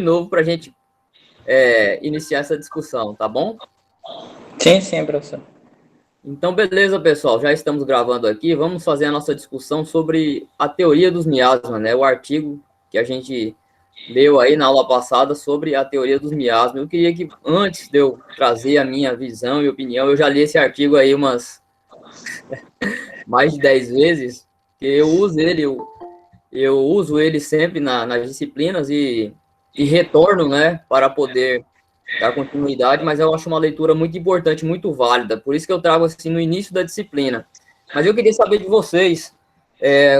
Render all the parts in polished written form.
novo para a gente iniciar essa discussão, tá bom? Sim, professor. Então, beleza, pessoal, já estamos gravando aqui, vamos fazer a nossa discussão sobre a teoria dos miasmas, né? O artigo que a gente leu aí na aula passada sobre a teoria dos miasmas. Eu queria que, antes de eu trazer a minha visão e opinião, eu já li esse artigo aí umas mais de 10 vezes, que eu uso ele sempre nas disciplinas e retorno, né, para poder dar continuidade, mas eu acho uma leitura muito importante, muito válida, por isso que eu trago assim no início da disciplina. Mas eu queria saber de vocês,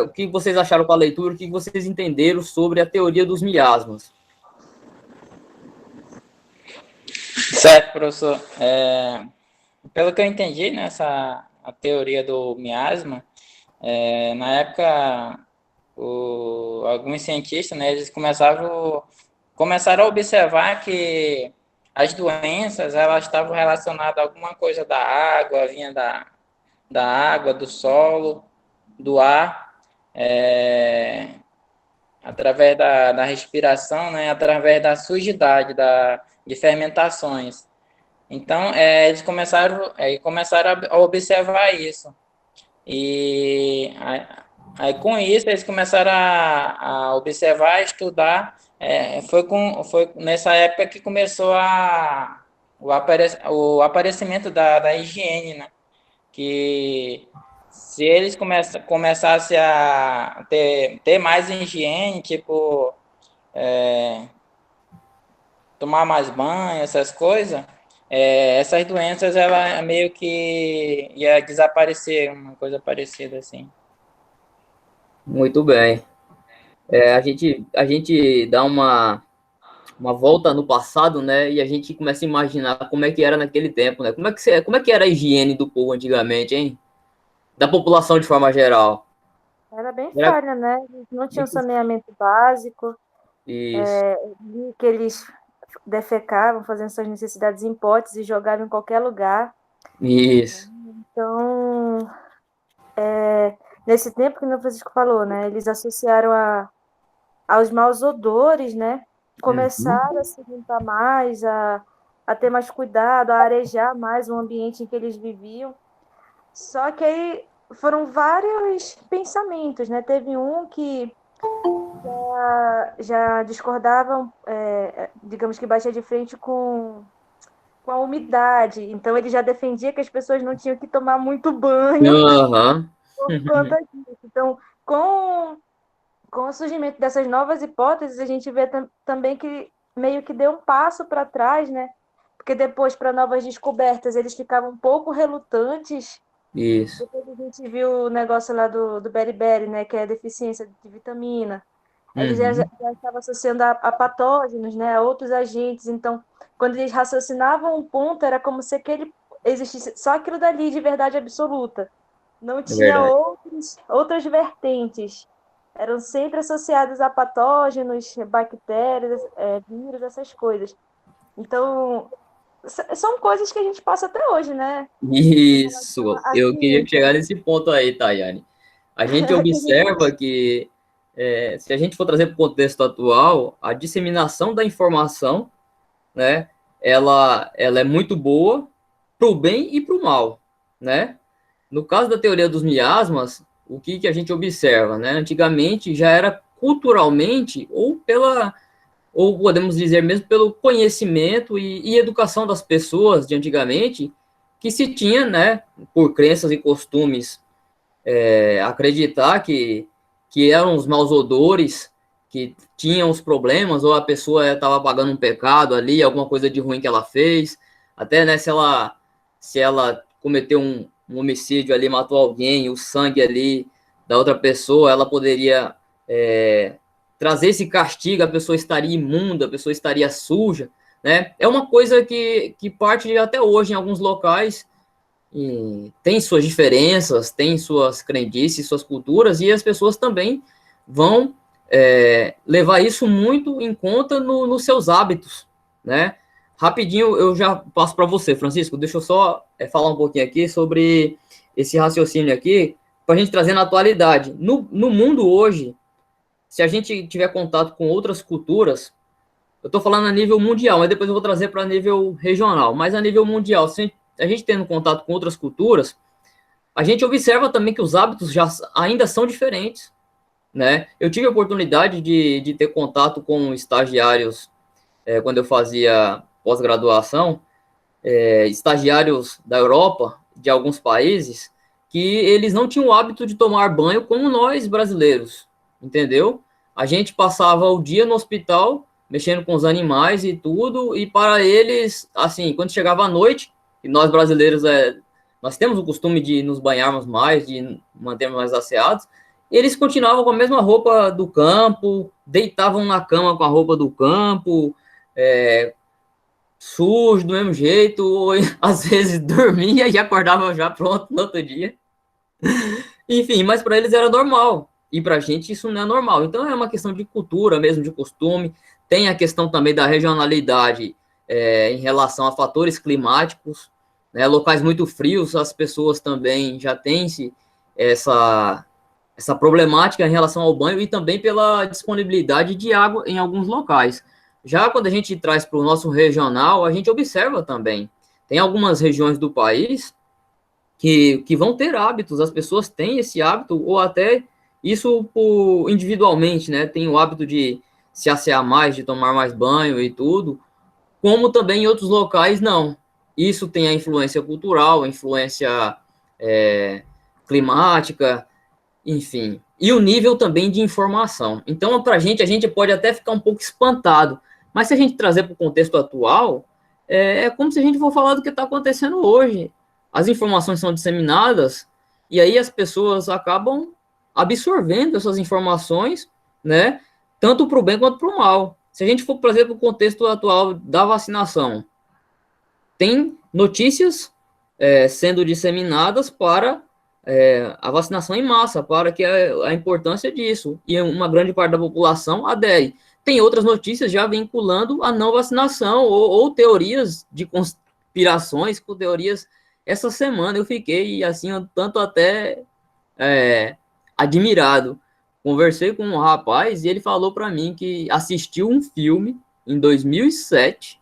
o que vocês acharam com a leitura, o que vocês entenderam sobre a teoria dos miasmas. Certo, professor. Pelo que eu entendi, né, a teoria do miasma, na época, alguns cientistas, né, eles começaram a observar que as doenças, elas estavam relacionadas a alguma coisa da água, vinha da água, do solo, do ar, através da respiração, né, através da sujidade, de fermentações. Então, eles começaram a observar isso. E aí, com isso, eles começaram a observar, a estudar. Foi nessa época que começou o aparecimento da higiene, né? Que se eles começassem a ter mais higiene, tipo, tomar mais banho, essas coisas, essas doenças, ela meio que ia desaparecer, uma coisa parecida assim. Muito bem. A gente dá uma volta no passado, né, e a gente começa a imaginar como é que era naquele tempo, né? Como é que era a higiene do povo antigamente, hein? Da população de forma geral. Era bem Era falha, né? Eles não tinham saneamento básico, isso. que eles defecavam, fazendo suas necessidades em potes e jogavam em qualquer lugar. Isso. Então, nesse tempo que o Francisco falou, né? Eles associaram aos maus odores, né? Começaram a se limpar mais, a ter mais cuidado, a arejar mais o ambiente em que eles viviam. Só que aí foram vários pensamentos, né? Teve um que já discordavam, digamos que batia de frente com a umidade. Então ele já defendia que as pessoas não tinham que tomar muito banho Aham. por conta disso. Então, com o surgimento dessas novas hipóteses, a gente vê também que meio que deu um passo para trás, né? Porque depois, para novas descobertas, eles ficavam um pouco relutantes. Isso. Depois a gente viu o negócio lá do beriberi, né? Que é a deficiência de vitamina. Eles já estavam associando a patógenos, né? A outros agentes. Então, quando eles raciocinavam um ponto, era como se existisse só aquilo dali de verdade absoluta. Não É tinha verdade. outras vertentes. Eram sempre associados a patógenos, bactérias, vírus, essas coisas. Então, são coisas que a gente passa até hoje, né? Isso. A Eu queria ciência. chegar nesse ponto aí, Tayane. A gente observa que, se a gente for trazer para o contexto atual, a disseminação da informação, né, ela é muito boa para o bem e para o mal, né? No caso da teoria dos miasmas, o que a gente observa, né? Antigamente já era culturalmente ou podemos dizer mesmo pelo conhecimento e educação das pessoas de antigamente, que se tinha, né, por crenças e costumes, acreditar que eram os maus odores que tinham os problemas, ou a pessoa estava pagando um pecado ali, alguma coisa de ruim que ela fez, até, né, se ela cometeu um homicídio ali, matou alguém, o sangue ali da outra pessoa, ela poderia trazer esse castigo, a pessoa estaria imunda, a pessoa estaria suja, né? É uma coisa que parte até hoje em alguns locais, e tem suas diferenças, tem suas crendices, suas culturas, e as pessoas também vão levar isso muito em conta nos seus hábitos, né? Rapidinho, eu já passo para você, Francisco, deixa eu só falar um pouquinho aqui sobre esse raciocínio aqui, para a gente trazer na atualidade. No mundo hoje, se a gente tiver contato com outras culturas, eu estou falando a nível mundial, mas depois eu vou trazer para nível regional. Mas a nível mundial, se a gente tendo contato com outras culturas, a gente observa também que os hábitos já ainda são diferentes, né? Eu tive a oportunidade de ter contato com estagiários quando eu fazia pós-graduação, estagiários da Europa, de alguns países, que eles não tinham o hábito de tomar banho como nós brasileiros, entendeu? A gente passava o dia no hospital, mexendo com os animais e tudo, e para eles, assim, quando chegava a noite, e nós brasileiros, nós temos o costume de nos banharmos mais, de mantermos mais asseados, eles continuavam com a mesma roupa do campo, deitavam na cama com a roupa do campo, sujo do mesmo jeito, ou às vezes dormia e acordava já pronto no outro dia. Enfim, mas para eles era normal. E para a gente isso não é normal. Então é uma questão de cultura mesmo, de costume. Tem a questão também da regionalidade em relação a fatores climáticos. Né? Locais muito frios, as pessoas também já têm essa problemática em relação ao banho e também pela disponibilidade de água em alguns locais. Já quando a gente traz para o nosso regional, a gente observa também. Tem algumas regiões do país que vão ter hábitos, as pessoas têm esse hábito, ou até isso individualmente, né? Tem o hábito de se assear mais, de tomar mais banho e tudo, como também em outros locais, não. Isso tem a influência cultural, a influência climática, enfim. E o nível também de informação. Então, para a gente pode até ficar um pouco espantado, mas se a gente trazer para o contexto atual, é como se a gente for falar do que está acontecendo hoje. As informações são disseminadas e aí as pessoas acabam absorvendo essas informações, né? Tanto para o bem quanto para o mal. Se a gente for trazer para o contexto atual da vacinação, tem notícias sendo disseminadas para a vacinação em massa, para que a importância disso, e uma grande parte da população adere. Tem outras notícias já vinculando a não vacinação, ou teorias de conspirações, com teorias. Essa semana eu fiquei, assim, um tanto até admirado. Conversei com um rapaz e ele falou para mim que assistiu um filme em 2007,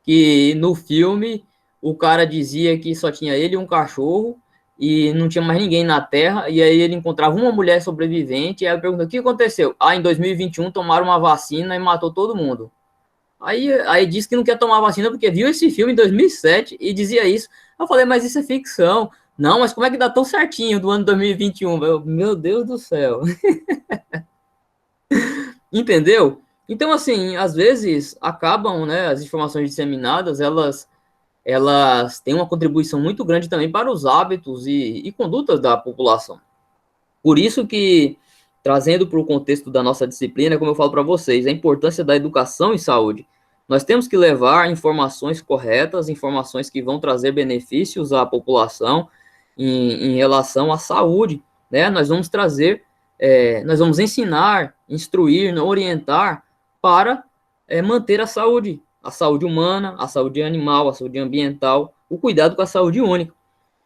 que no filme o cara dizia que só tinha ele e um cachorro, e não tinha mais ninguém na Terra, e aí ele encontrava uma mulher sobrevivente, e aí eu pergunto, o que aconteceu? Em 2021 tomaram uma vacina e matou todo mundo. Aí disse que não quer tomar vacina porque viu esse filme em 2007 e dizia isso. Eu falei, mas isso é ficção. Não, mas como é que dá tão certinho do ano 2021? Meu Deus do céu. Entendeu? Então, assim, às vezes acabam, né, as informações disseminadas, elas têm uma contribuição muito grande também para os hábitos e condutas da população. Por isso que, trazendo para o contexto da nossa disciplina, como eu falo para vocês, a importância da educação em saúde. Nós temos que levar informações corretas, informações que vão trazer benefícios à população em relação à saúde, né? Nós vamos trazer, nós vamos ensinar, instruir, orientar para manter a saúde humana, a saúde animal, a saúde ambiental, o cuidado com a saúde única,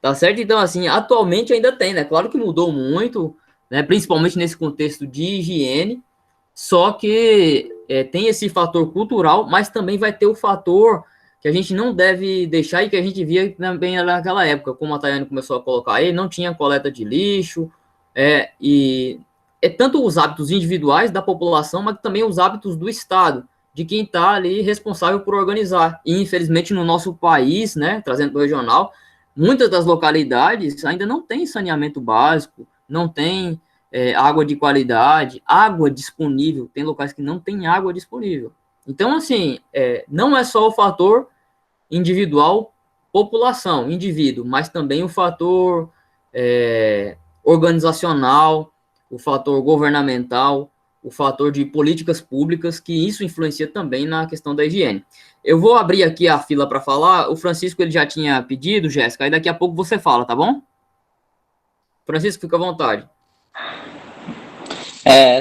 tá certo? Então, assim, atualmente ainda tem, né? Claro que mudou muito, né? Principalmente nesse contexto de higiene, só que tem esse fator cultural, mas também vai ter o fator que a gente não deve deixar e que a gente via também naquela época, como a Tayane começou a colocar aí, não tinha coleta de lixo, e tanto os hábitos individuais da população, mas também os hábitos do Estado, de quem está ali responsável por organizar. E, infelizmente, no nosso país, né, trazendo para o regional, muitas das localidades ainda não tem saneamento básico, não tem água de qualidade, água disponível. Tem locais que não tem água disponível. Então, assim, não é só o fator individual, população, indivíduo, mas também o fator organizacional, o fator governamental, o fator de políticas públicas, que isso influencia também na questão da higiene. Eu vou abrir aqui a fila para falar. O Francisco ele já tinha pedido, Jéssica, aí daqui a pouco você fala, tá bom? Francisco, fica à vontade.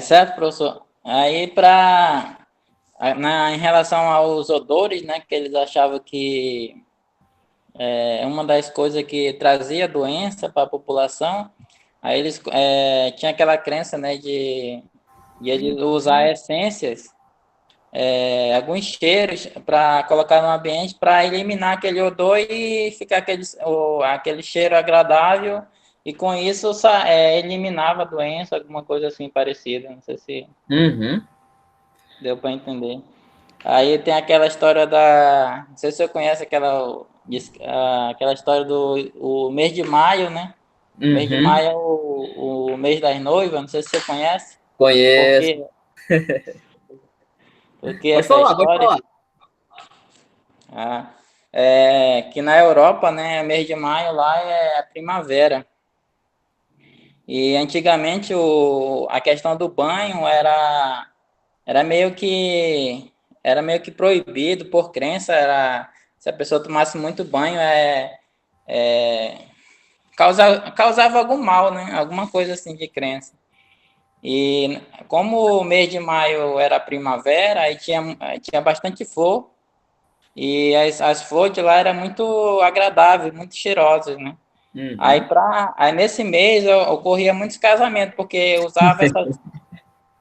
Certo, professor. Aí, em relação aos odores, né, que eles achavam que uma das coisas que trazia doença para a população, aí eles tinham aquela crença, né, de eles usar essências alguns cheiros para colocar no ambiente para eliminar aquele odor e ficar aquele cheiro agradável, e com isso eliminava a doença, alguma coisa assim parecida. Não sei se deu para entender. Aí tem aquela história não sei se você conhece aquela história do mês de maio, né? O mês de maio é o mês das noivas, não sei se você conhece. Conheço. Porque Pode essa falar, história pode falar. que na Europa, né, mês de maio lá é a primavera. E antigamente a questão do banho era meio que proibido por crença. Se a pessoa tomasse muito banho, causava algum mal, né? Alguma coisa assim de crença. E como o mês de maio era primavera, aí tinha bastante flor, e as flores de lá eram muito agradáveis, muito cheirosas, né? Aí nesse mês ocorria muitos casamentos, porque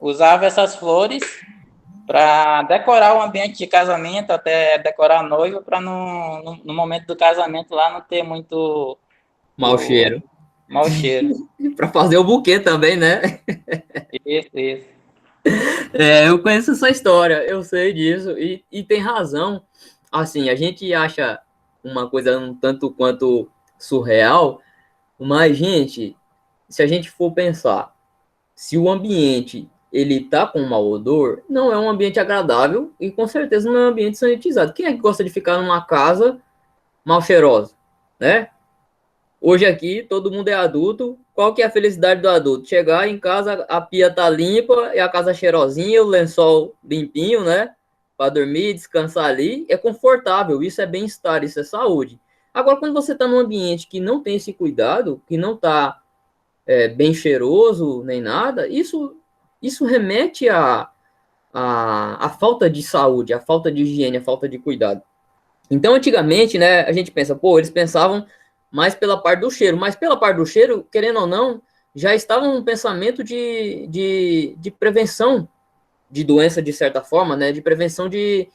usava essas flores para decorar o ambiente de casamento, até decorar a noiva, para no momento do casamento lá não ter muito Mau cheiro. mau cheiro. Para fazer o buquê também, né? Isso. Eu conheço essa história, eu sei disso, e tem razão. Assim, a gente acha uma coisa um tanto quanto surreal, mas, gente, se a gente for pensar, se o ambiente ele tá com mau odor, não é um ambiente agradável e com certeza não é um ambiente sanitizado. Quem é que gosta de ficar numa casa mal cheirosa, né? Hoje aqui todo mundo é adulto. Qual que é a felicidade do adulto? Chegar em casa, a pia tá limpa e a casa cheirosinha, o lençol limpinho, né? Para dormir, descansar ali, é confortável. Isso é bem-estar, isso é saúde. Agora, quando você está num ambiente que não tem esse cuidado, que não está bem cheiroso nem nada, isso remete a falta de saúde, a falta de higiene, a falta de cuidado. Então, antigamente, né, a gente pensa, pô, eles pensavam mais pela parte do cheiro, mas pela parte do cheiro, querendo ou não, já estava um pensamento de prevenção de doença, de certa forma, né, de prevenção de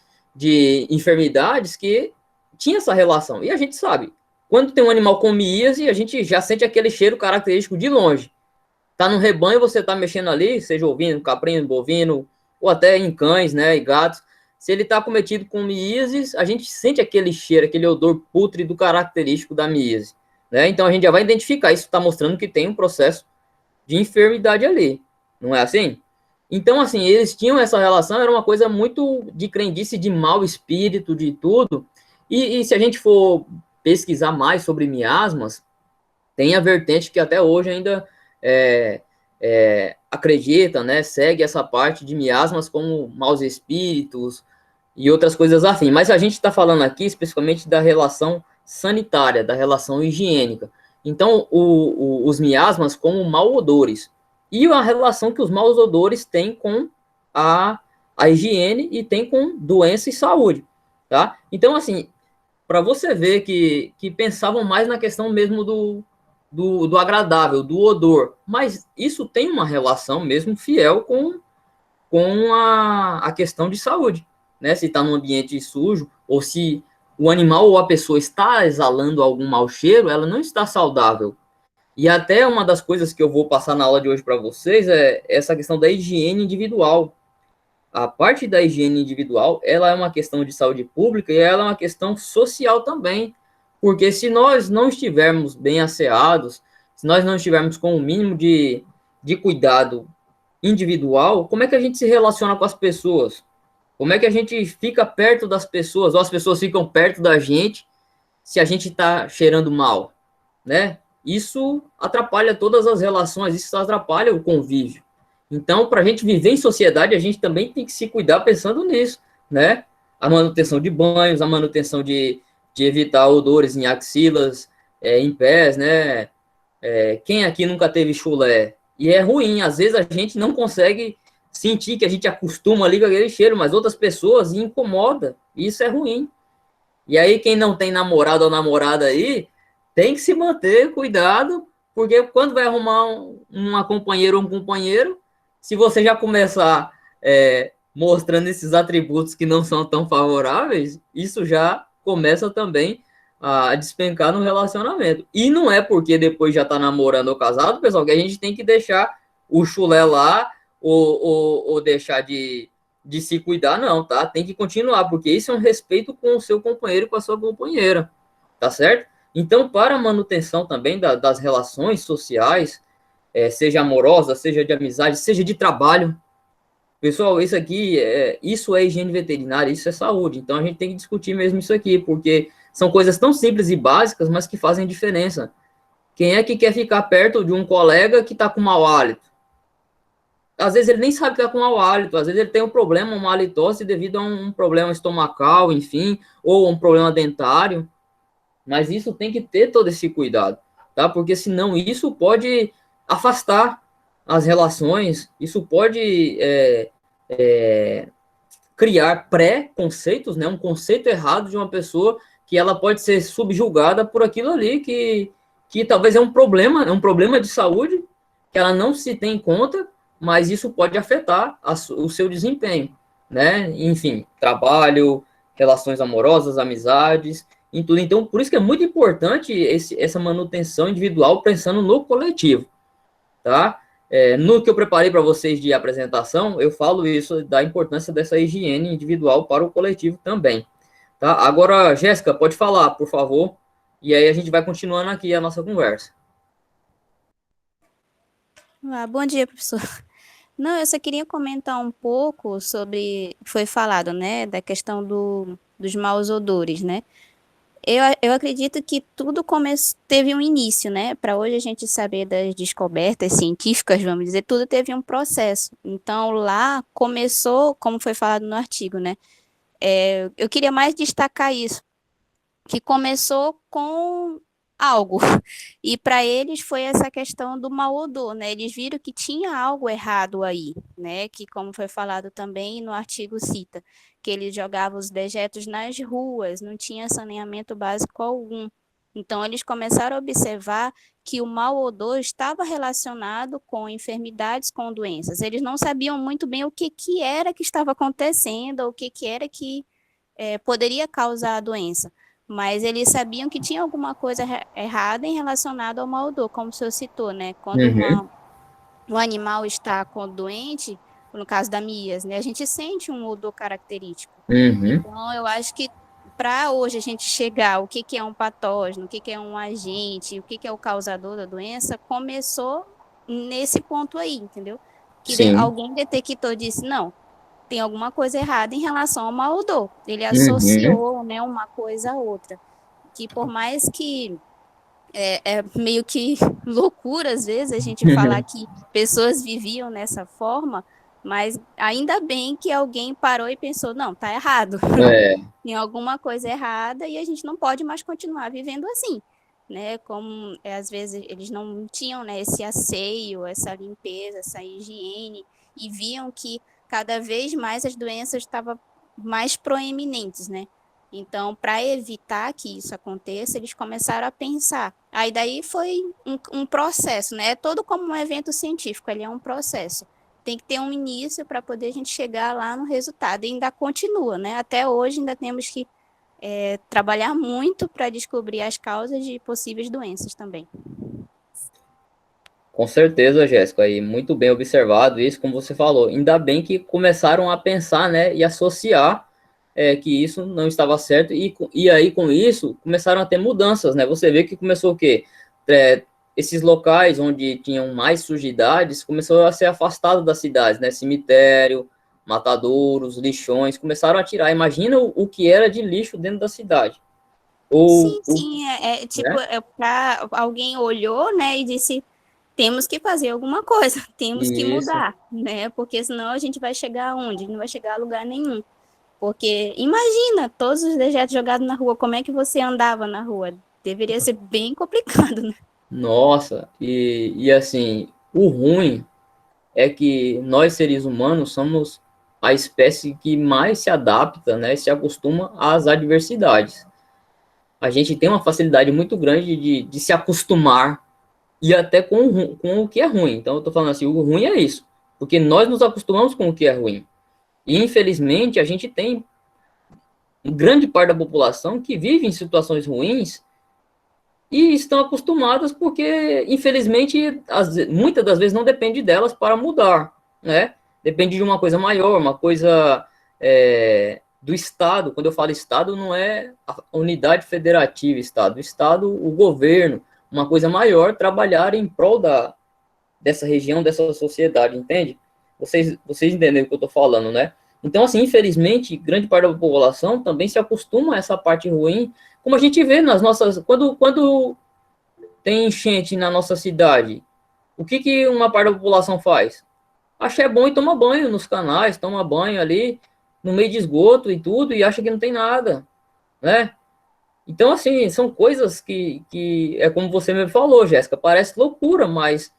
enfermidades que tinha essa relação. E a gente sabe, quando tem um animal com miíase, a gente já sente aquele cheiro característico de longe. Tá no rebanho, você tá mexendo ali, seja ovino, caprino, bovino, ou até em cães, né, e gatos. Se ele está cometido com miíases, a gente sente aquele cheiro, aquele odor pútrido característico da miíase, né? Então a gente já vai identificar, isso está mostrando que tem um processo de enfermidade ali, não é assim? Então, assim, eles tinham essa relação, era uma coisa muito de crendice, de mau espírito, de tudo. E se a gente for pesquisar mais sobre miasmas, tem a vertente que até hoje ainda acredita, né, segue essa parte de miasmas como maus espíritos e outras coisas assim. Mas a gente está falando aqui especificamente da relação sanitária, da relação higiênica. Então, os miasmas como malodores e a relação que os maus odores têm com a higiene e tem com doença e saúde, tá? Então, assim, para você ver que pensavam mais na questão mesmo do agradável, do odor, mas isso tem uma relação mesmo fiel com a questão de saúde, né? Se está num ambiente sujo, ou se o animal ou a pessoa está exalando algum mau cheiro, ela não está saudável. E até uma das coisas que eu vou passar na aula de hoje para vocês é essa questão da higiene individual. A parte da higiene individual, ela é uma questão de saúde pública e ela é uma questão social também, porque se nós não estivermos bem asseados, se nós não estivermos com o mínimo de cuidado individual, como é que a gente se relaciona com as pessoas? Como é que a gente fica perto das pessoas, ou as pessoas ficam perto da gente se a gente está cheirando mal, né? Isso atrapalha todas as relações, isso atrapalha o convívio. Então, para a gente viver em sociedade, a gente também tem que se cuidar pensando nisso, né? A manutenção de banhos, a manutenção de evitar odores em axilas, em pés, né? Quem aqui nunca teve chulé? E é ruim, às vezes a gente não consegue sentir que a gente acostuma ali com aquele cheiro, mas outras pessoas incomoda, e isso é ruim. E aí, quem não tem namorado ou namorada aí, tem que se manter cuidado, porque quando vai arrumar uma companheira ou um companheiro, se você já começar mostrando esses atributos que não são tão favoráveis, isso já começa também a despencar no relacionamento. E não é porque depois já tá namorando ou casado, pessoal, que a gente tem que deixar o chulé lá ou deixar de se cuidar, não, tá? Tem que continuar, porque isso é um respeito com o seu companheiro e com a sua companheira, tá certo? Então, para a manutenção também das relações sociais, seja amorosa, seja de amizade, seja de trabalho, pessoal, isso é higiene veterinária, isso é saúde. Então, a gente tem que discutir mesmo isso aqui, porque são coisas tão simples e básicas, mas que fazem diferença. Quem é que quer ficar perto de um colega que está com mau hálito? Às vezes ele nem sabe que está com mau hálito, às vezes ele tem um problema, uma halitose devido a um problema estomacal, enfim, ou um problema dentário. Mas isso tem que ter todo esse cuidado, tá? Porque senão isso pode afastar as relações, isso pode criar pré-conceitos, né? Um conceito errado de uma pessoa que ela pode ser subjugada por aquilo ali que talvez é um problema de saúde que ela não se tem em conta, mas isso pode afetar o seu desempenho, né? Enfim, trabalho, relações amorosas, amizades, em tudo. Então, por isso que é muito importante essa manutenção individual pensando no coletivo, tá? No que eu preparei para vocês de apresentação, eu falo isso da importância dessa higiene individual para o coletivo também, tá? Agora, Jéssica, pode falar, por favor, e aí a gente vai continuando aqui a nossa conversa. Bom dia, professor. Não, eu só queria comentar um pouco sobre, foi falado, né, da questão dos maus odores, né? Eu acredito que tudo teve um início, né? Para hoje a gente saber das descobertas científicas, vamos dizer, tudo teve um processo. Então lá começou, como foi falado no artigo, né? Eu queria mais destacar isso, que começou com algo. E para eles foi essa questão do mau odor, né? Eles viram que tinha algo errado aí, né? Que como foi falado também no artigo cita, que eles jogavam os dejetos nas ruas, não tinha saneamento básico algum. Então eles começaram a observar que o mau odor estava relacionado com enfermidades, com doenças. Eles não sabiam muito bem o que era que estava acontecendo, o que era que poderia causar a doença. Mas eles sabiam que tinha alguma coisa errada em relacionado ao mau odor, como o senhor citou, né? Quando o animal está doente, no caso da Mias, né? A gente sente um odor característico. Então, eu acho que para hoje a gente chegar o que é um patógeno, o que é um agente, o que é o causador da doença, começou nesse ponto aí, entendeu? Que alguém detectou e disse, não, tem alguma coisa errada em relação ao mau odor. Ele associou, né, uma coisa a outra. Que por mais que é meio que loucura, às vezes, a gente falar que pessoas viviam nessa forma, mas ainda bem que alguém parou e pensou, não, tá errado. Tem alguma coisa errada e a gente não pode mais continuar vivendo assim. Né? Como às vezes eles não tinham, né, esse asseio, essa limpeza, essa higiene, e viam que cada vez mais as doenças estavam mais proeminentes, né? Então, para evitar que isso aconteça, eles começaram a pensar. Aí daí foi um processo, né? É todo como um evento científico, ele é um processo. Tem que ter um início para poder a gente chegar lá no resultado. E ainda continua, né? Até hoje ainda temos que trabalhar muito para descobrir as causas de possíveis doenças também. Com certeza, Jéssica, e muito bem observado isso, como você falou. Ainda bem que começaram a pensar, né, e associar que isso não estava certo, e aí com isso começaram a ter mudanças, né? Você vê que começou o quê? Esses locais onde tinham mais sujidades começou a ser afastado das cidades, né? Cemitério, matadouros, lixões, começaram a tirar. Imagina o que era de lixo dentro da cidade. Sim, tipo, né? Alguém olhou, né, e disse, temos que fazer alguma coisa, temos que mudar, né, porque senão a gente vai chegar aonde? Não vai chegar a lugar nenhum. Porque imagina, todos os dejetos jogados na rua, como é que você andava na rua? Deveria ser bem complicado, né? Nossa, e assim, o ruim é que nós, seres humanos, somos a espécie que mais se adapta, né, se acostuma às adversidades. A gente tem uma facilidade muito grande de se acostumar e até com o que é ruim. Então, eu tô falando assim, o ruim é isso, porque nós nos acostumamos com o que é ruim. E, infelizmente, a gente tem grande parte da população que vive em situações ruins e estão acostumadas porque, infelizmente, muitas das vezes não depende delas para mudar, né? Depende de uma coisa maior, uma coisa do Estado. Quando eu falo Estado, não é a unidade federativa Estado. O Estado, o governo, uma coisa maior, trabalhar em prol dessa região, dessa sociedade, entende? Vocês entendem o que eu estou falando, né? Então, assim, infelizmente, grande parte da população também se acostuma a essa parte ruim, como a gente vê nas nossas... Quando tem enchente na nossa cidade, o que uma parte da população faz? Acha é bom e toma banho nos canais, toma banho ali, no meio de esgoto e tudo, e acha que não tem nada, né? Então, assim, são coisas que é como você me falou, Jéssica, parece loucura, mas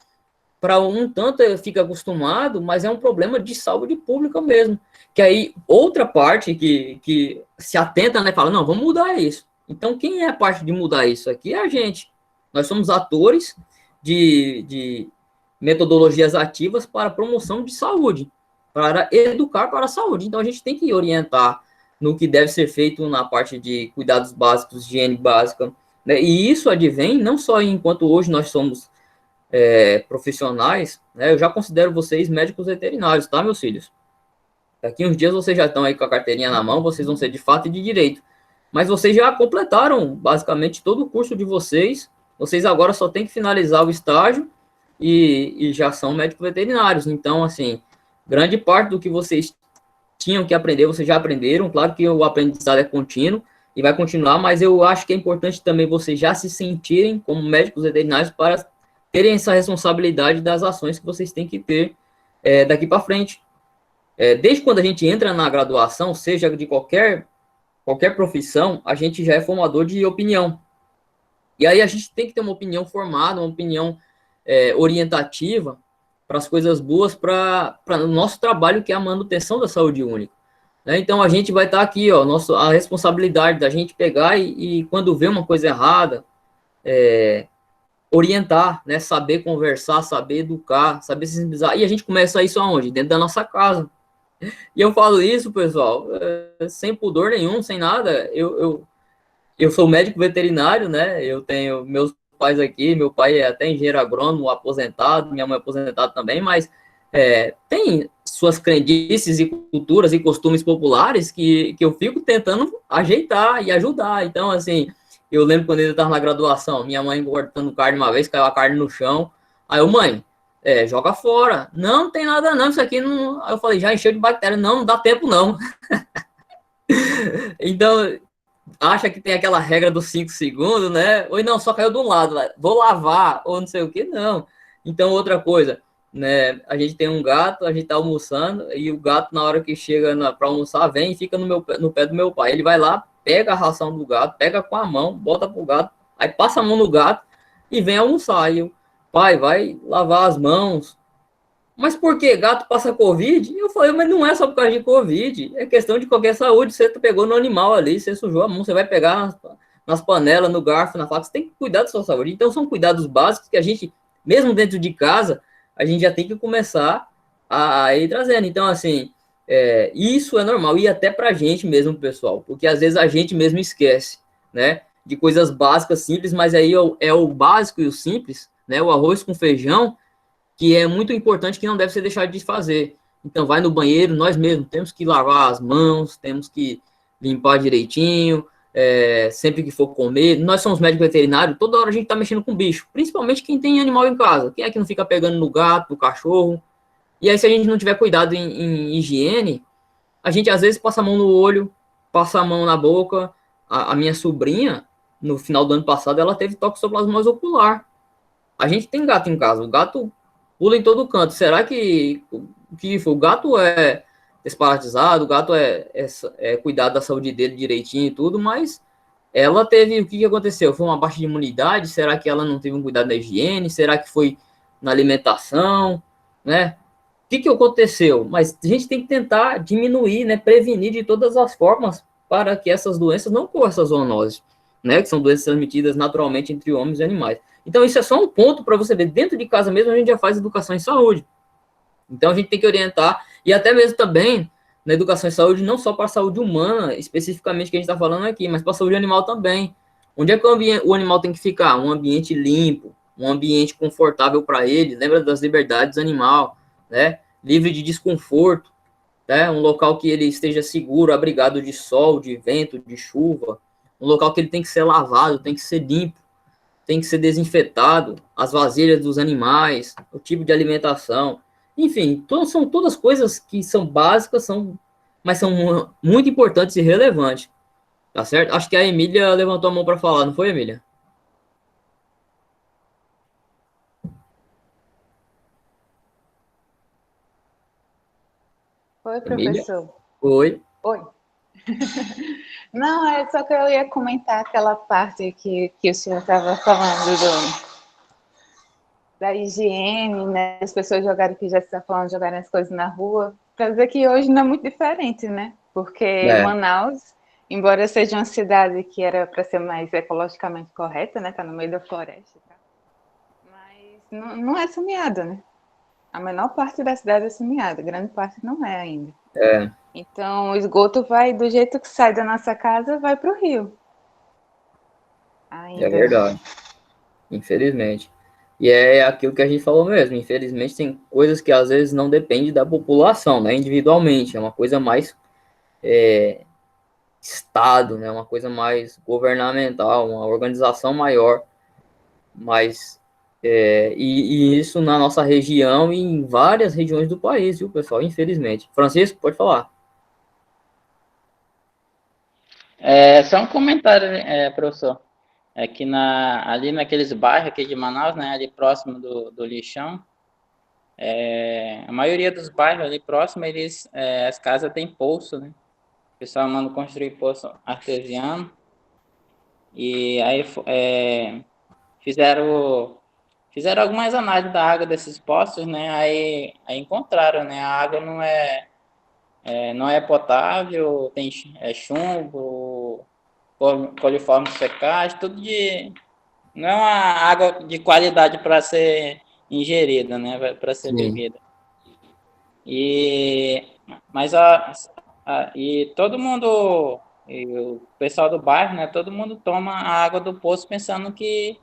para um tanto fica acostumado, mas é um problema de saúde pública mesmo. Que aí, outra parte que se atenta, né, fala, não, vamos mudar isso. Então, quem é a parte de mudar isso aqui é a gente. Nós somos atores de metodologias ativas para promoção de saúde, para educar para a saúde. Então, a gente tem que orientar no que deve ser feito na parte de cuidados básicos, higiene básica, né? E isso advém não só enquanto hoje nós somos profissionais, né? Eu já considero vocês médicos veterinários, tá, meus filhos? Daqui uns dias vocês já estão aí com a carteirinha na mão, vocês vão ser de fato e de direito. Mas vocês já completaram basicamente todo o curso de vocês, vocês agora só têm que finalizar o estágio e já são médicos veterinários. Então, assim, grande parte do que vocês tinham que aprender, vocês já aprenderam. Claro que o aprendizado é contínuo e vai continuar, mas eu acho que é importante também vocês já se sentirem como médicos veterinários para terem essa responsabilidade das ações que vocês têm que ter daqui para frente. Desde quando a gente entra na graduação, seja de qualquer profissão, a gente já é formador de opinião. E aí a gente tem que ter uma opinião formada, uma opinião orientativa para as coisas boas, para o nosso trabalho, que é a manutenção da saúde única. Né? Então, a gente vai estar aqui, ó, a responsabilidade da gente pegar e quando vê uma coisa errada, orientar, né? Saber conversar, saber educar, saber sensibilizar. E a gente começa isso aonde? Dentro da nossa casa. E eu falo isso, pessoal, sem pudor nenhum, sem nada. Eu sou médico veterinário, né? Eu tenho meus pais aqui, meu pai é até engenheiro agrônomo, aposentado, minha mãe é aposentada também, mas tem suas crendices e culturas e costumes populares que eu fico tentando ajeitar e ajudar. Então, assim, eu lembro quando ele estava na graduação, minha mãe cortando carne uma vez, caiu a carne no chão. Aí eu, mãe, joga fora. Não tem nada não, isso aqui não... Aí eu falei, já encheu de bactéria. Não dá tempo não. Então, acha que tem aquela regra dos 5 segundos, né? Ou não, só caiu de um lado, vou lavar, ou não sei o que, não. Então, outra coisa, né? A gente tem um gato, a gente tá almoçando, e o gato, na hora que chega para almoçar, vem e fica no pé do meu pai. Ele vai lá, pega a ração do gato, pega com a mão, bota pro gato, aí passa a mão no gato e vem almoçar. E o pai vai lavar as mãos. Mas por que gato passa Covid? Eu falei, mas não é só por causa de Covid, é questão de qualquer saúde. Você pegou no animal ali, você sujou a mão, você vai pegar nas panelas, no garfo, na faca, você tem que cuidar da sua saúde. Então são cuidados básicos que a gente, mesmo dentro de casa, a gente já tem que começar a ir trazendo. Então, assim, isso é normal, e até pra gente mesmo, pessoal, porque às vezes a gente mesmo esquece, né, de coisas básicas, simples, mas aí é o básico e o simples, né, o arroz com feijão, que é muito importante, que não deve ser deixado de fazer. Então, vai no banheiro, nós mesmos temos que lavar as mãos, temos que limpar direitinho, sempre que for comer. Nós somos médicos veterinários, toda hora a gente está mexendo com bicho, principalmente quem tem animal em casa. Quem é que não fica pegando no gato, no cachorro? E aí, se a gente não tiver cuidado em higiene, a gente às vezes passa a mão no olho, passa a mão na boca. A minha sobrinha, no final do ano passado, ela teve toxoplasmose ocular. A gente tem gato em casa, o gato pula em todo canto. Será que o gato é desparatizado, o gato é cuidado da saúde dele direitinho e tudo, mas ela teve, o que aconteceu? Foi uma baixa de imunidade? Será que ela não teve um cuidado na higiene? Será que foi na alimentação, né? O que aconteceu? Mas a gente tem que tentar diminuir, né, prevenir de todas as formas para que essas doenças não ocorram, essas zoonoses, né, que são doenças transmitidas naturalmente entre homens e animais. Então, isso é só um ponto para você ver. Dentro de casa mesmo, a gente já faz educação em saúde. Então, a gente tem que orientar, e até mesmo também, na educação e saúde, não só para a saúde humana, especificamente que a gente está falando aqui, mas para a saúde animal também. Onde é que o animal tem que ficar? Um ambiente limpo, um ambiente confortável para ele, lembra das liberdades do animal, né? Livre de desconforto, né? Um local que ele esteja seguro, abrigado de sol, de vento, de chuva, um local que ele tem que ser lavado, tem que ser limpo, tem que ser desinfetado, as vasilhas dos animais, o tipo de alimentação, enfim, são todas coisas que são básicas, mas são muito importantes e relevantes, tá certo? Acho que a Emília levantou a mão para falar, não foi, Emília? Oi, Emília? professor. Oi. Oi. Não, é só que eu ia comentar aquela parte que o senhor estava falando da higiene, né? As pessoas jogarem, que já está falando, jogarem as coisas na rua, para dizer que hoje não é muito diferente, né? Porque Manaus, embora seja uma cidade que era para ser mais ecologicamente correta, né? Está no meio da floresta, tá? Mas não é semeada, né? A menor parte da cidade é semeada, grande parte não é ainda. Então, o esgoto vai, do jeito que sai da nossa casa, vai para o rio. Ainda. É verdade. Infelizmente. E é aquilo que a gente falou mesmo. Infelizmente, tem coisas que às vezes não dependem da população, né? Individualmente. É uma coisa mais Estado, né? Uma coisa mais governamental, uma organização maior. Mas e isso na nossa região e em várias regiões do país, viu, pessoal? Infelizmente. Francisco, pode falar. Só um comentário, professor. É que ali naqueles bairros aqui de Manaus, né, ali próximo do lixão, a maioria dos bairros ali próximo, as casas têm poço, né? O pessoal manda construir poço artesiano. E aí fizeram algumas análises da água desses poços, né? Aí encontraram, né? A água não é potável, tem chumbo, coliformes fecais, tudo não é uma água de qualidade para ser ingerida, né? Para ser bebida. E todo mundo, e o pessoal do bairro, né? Todo mundo toma a água do poço pensando que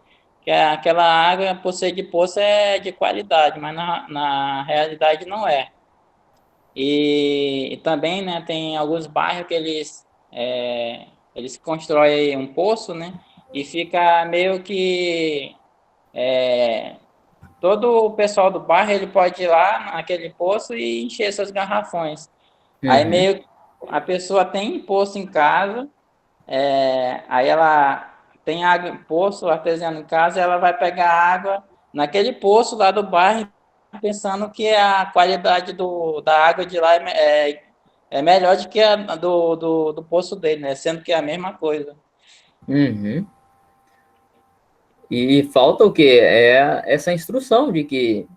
aquela água, por ser de poço, é de qualidade, mas na realidade não é. E também, né, tem alguns bairros que eles constroem um poço, né, e fica meio que todo o pessoal do bairro ele pode ir lá naquele poço e encher seus garrafões. Aí meio que a pessoa tem poço em casa, aí ela tem água, poço artesiano em casa, ela vai pegar água naquele poço lá do bairro, pensando que a qualidade da água de lá é melhor do que a do poço dele, né? Sendo que é a mesma coisa. E falta o quê? Essa instrução de que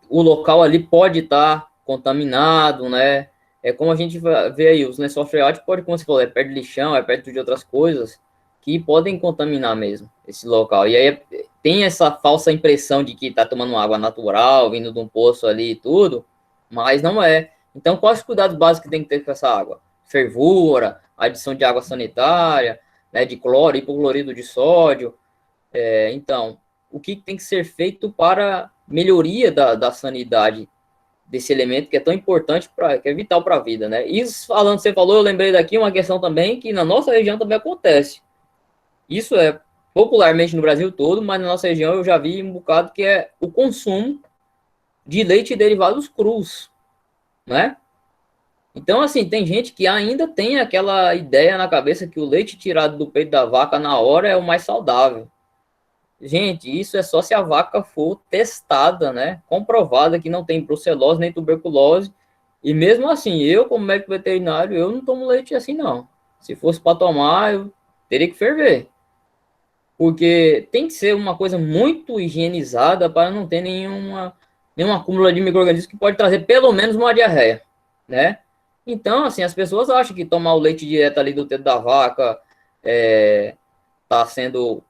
o local ali pode estar contaminado, né? É como a gente vê aí, os lençóis freáticos pode, como você falou, é perto de lixão, é perto de outras coisas que podem contaminar mesmo esse local. E aí tem essa falsa impressão de que está tomando água natural, vindo de um poço ali e tudo, mas não é. Então, quais os cuidados básicos que tem que ter com essa água? Fervura, adição de água sanitária, né, de cloro, hipoclorido de sódio. Então, o que tem que ser feito para melhoria da sanidade desse elemento que é tão importante, que é vital para a vida, né? Isso, falando, você falou, eu lembrei daqui uma questão também que na nossa região também acontece. Isso é popularmente no Brasil todo, mas na nossa região eu já vi um bocado que é o consumo de leite e derivados crus, né? Então, assim, tem gente que ainda tem aquela ideia na cabeça que o leite tirado do peito da vaca na hora é o mais saudável. Gente, isso é só se a vaca for testada, né? Comprovada que não tem brucelose nem tuberculose. E mesmo assim, eu, como médico veterinário, eu não tomo leite assim, não. Se fosse para tomar, eu teria que ferver. Porque tem que ser uma coisa muito higienizada para não ter nenhum acúmulo de micro-organismos que pode trazer pelo menos uma diarreia, né? Então, assim, as pessoas acham que tomar o leite direto ali do teto da vaca tá fazendo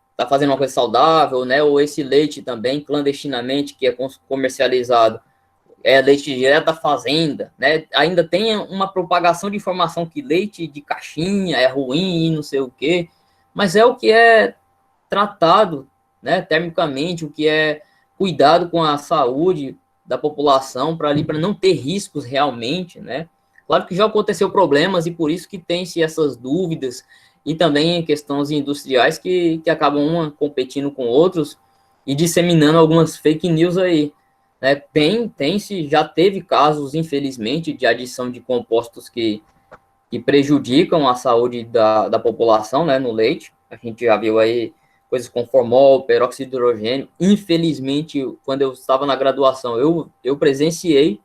uma coisa saudável, né? Ou esse leite também, clandestinamente, que é comercializado, é leite direto da fazenda, né? Ainda tem uma propagação de informação que leite de caixinha é ruim, não sei o quê, mas é o que é tratado, né, termicamente, o que é cuidado com a saúde da população para não ter riscos realmente, né? Claro que já aconteceu problemas e por isso que tem-se essas dúvidas e também questões industriais que acabam uma competindo com outros e disseminando algumas fake news aí. Né? Já teve casos, infelizmente, de adição de compostos que prejudicam a saúde da população, né, no leite. A gente já viu aí coisas como formol, peróxido de hidrogênio. Infelizmente, quando eu estava na graduação, eu presenciei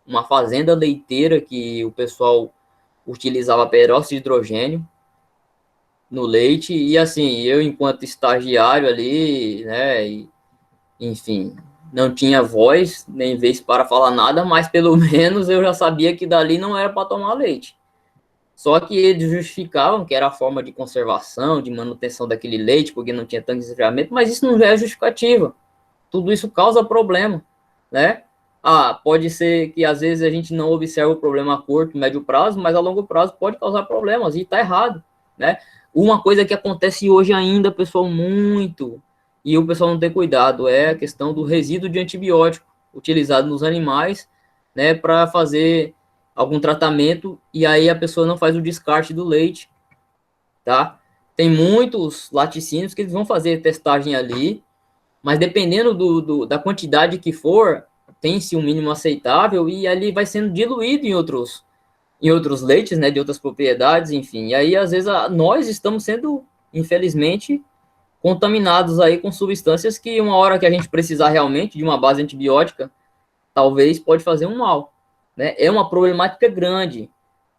uma fazenda leiteira que o pessoal utilizava peróxido de hidrogênio no leite, e assim, eu enquanto estagiário ali, né, enfim, não tinha voz, nem vez para falar nada, mas pelo menos eu já sabia que dali não era para tomar leite. Só que eles justificavam que era a forma de conservação, de manutenção daquele leite, porque não tinha tanque de resfriamento, mas isso não é justificativa. Tudo isso causa problema, né? Pode ser que às vezes a gente não observa o problema a curto, médio prazo, mas a longo prazo pode causar problemas, e está errado, né? Uma coisa que acontece hoje ainda, pessoal, muito, e o pessoal não tem cuidado, é a questão do resíduo de antibiótico utilizado nos animais, né, para fazer algum tratamento, e aí a pessoa não faz o descarte do leite, tá? Tem muitos laticínios que eles vão fazer testagem ali, mas dependendo da quantidade que for, tem-se um mínimo aceitável, e ali vai sendo diluído em outros leites, né, de outras propriedades, enfim, e aí às vezes nós estamos sendo, infelizmente, contaminados aí com substâncias que uma hora que a gente precisar realmente de uma base antibiótica, talvez pode fazer um mal, né? É uma problemática grande,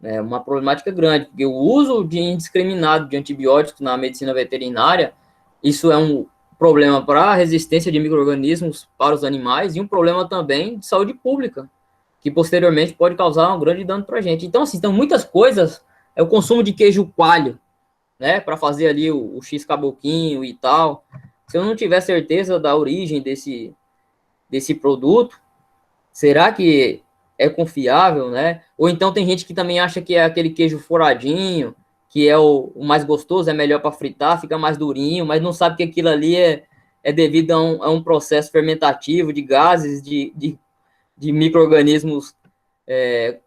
né? Uma problemática grande, porque o uso indiscriminado de antibióticos na medicina veterinária, isso é um problema para a resistência de micro-organismos para os animais e um problema também de saúde pública, que posteriormente pode causar um grande dano para a gente. Então, assim, muitas coisas, é o consumo de queijo coalho, né, para fazer ali o X caboquinho e tal. Se eu não tiver certeza da origem desse produto, será que é confiável, né? Ou então tem gente que também acha que é aquele queijo furadinho, que é o mais gostoso, é melhor para fritar, fica mais durinho, mas não sabe que aquilo ali é devido a um processo fermentativo de gases, de micro-organismos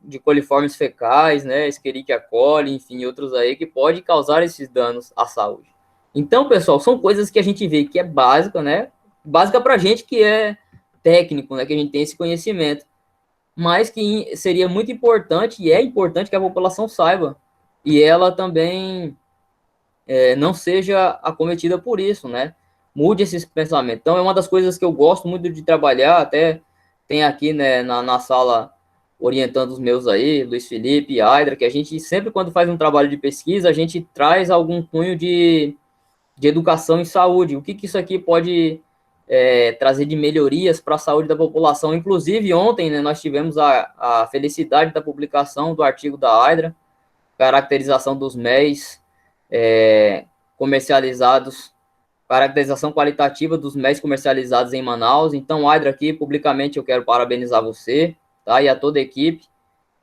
de coliformes fecais, né, Escherichia coli, enfim, outros aí, que pode causar esses danos à saúde. Então, pessoal, são coisas que a gente vê que é básica, né, básica para a gente que é técnico, né, que a gente tem esse conhecimento, mas que seria muito importante, e é importante que a população saiba, e ela também não seja acometida por isso, né, mude esse pensamento. Então, é uma das coisas que eu gosto muito de trabalhar, até tem aqui, né, na sala orientando os meus aí, Luiz Felipe e Aydra, que a gente sempre, quando faz um trabalho de pesquisa, a gente traz algum cunho de educação em saúde. O que isso aqui pode trazer de melhorias para a saúde da população. Inclusive, ontem, né, nós tivemos a felicidade da publicação do artigo da Aydra, caracterização dos MEIs comercializados, caracterização qualitativa dos MEIs comercializados em Manaus. Então, Aydra, aqui, publicamente, eu quero parabenizar você, tá? E a toda a equipe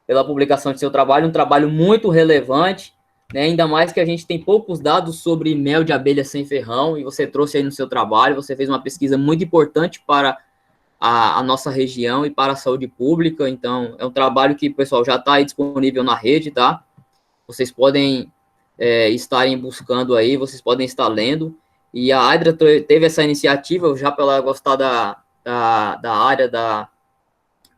pela publicação de seu trabalho, um trabalho muito relevante, né? Ainda mais que a gente tem poucos dados sobre mel de abelha sem ferrão, e você trouxe aí no seu trabalho, você fez uma pesquisa muito importante para a nossa região e para a saúde pública, então é um trabalho que, pessoal, já está aí disponível na rede, tá? Vocês podem estarem buscando aí, vocês podem estar lendo, e a Aydra teve essa iniciativa, já pela gostar da área da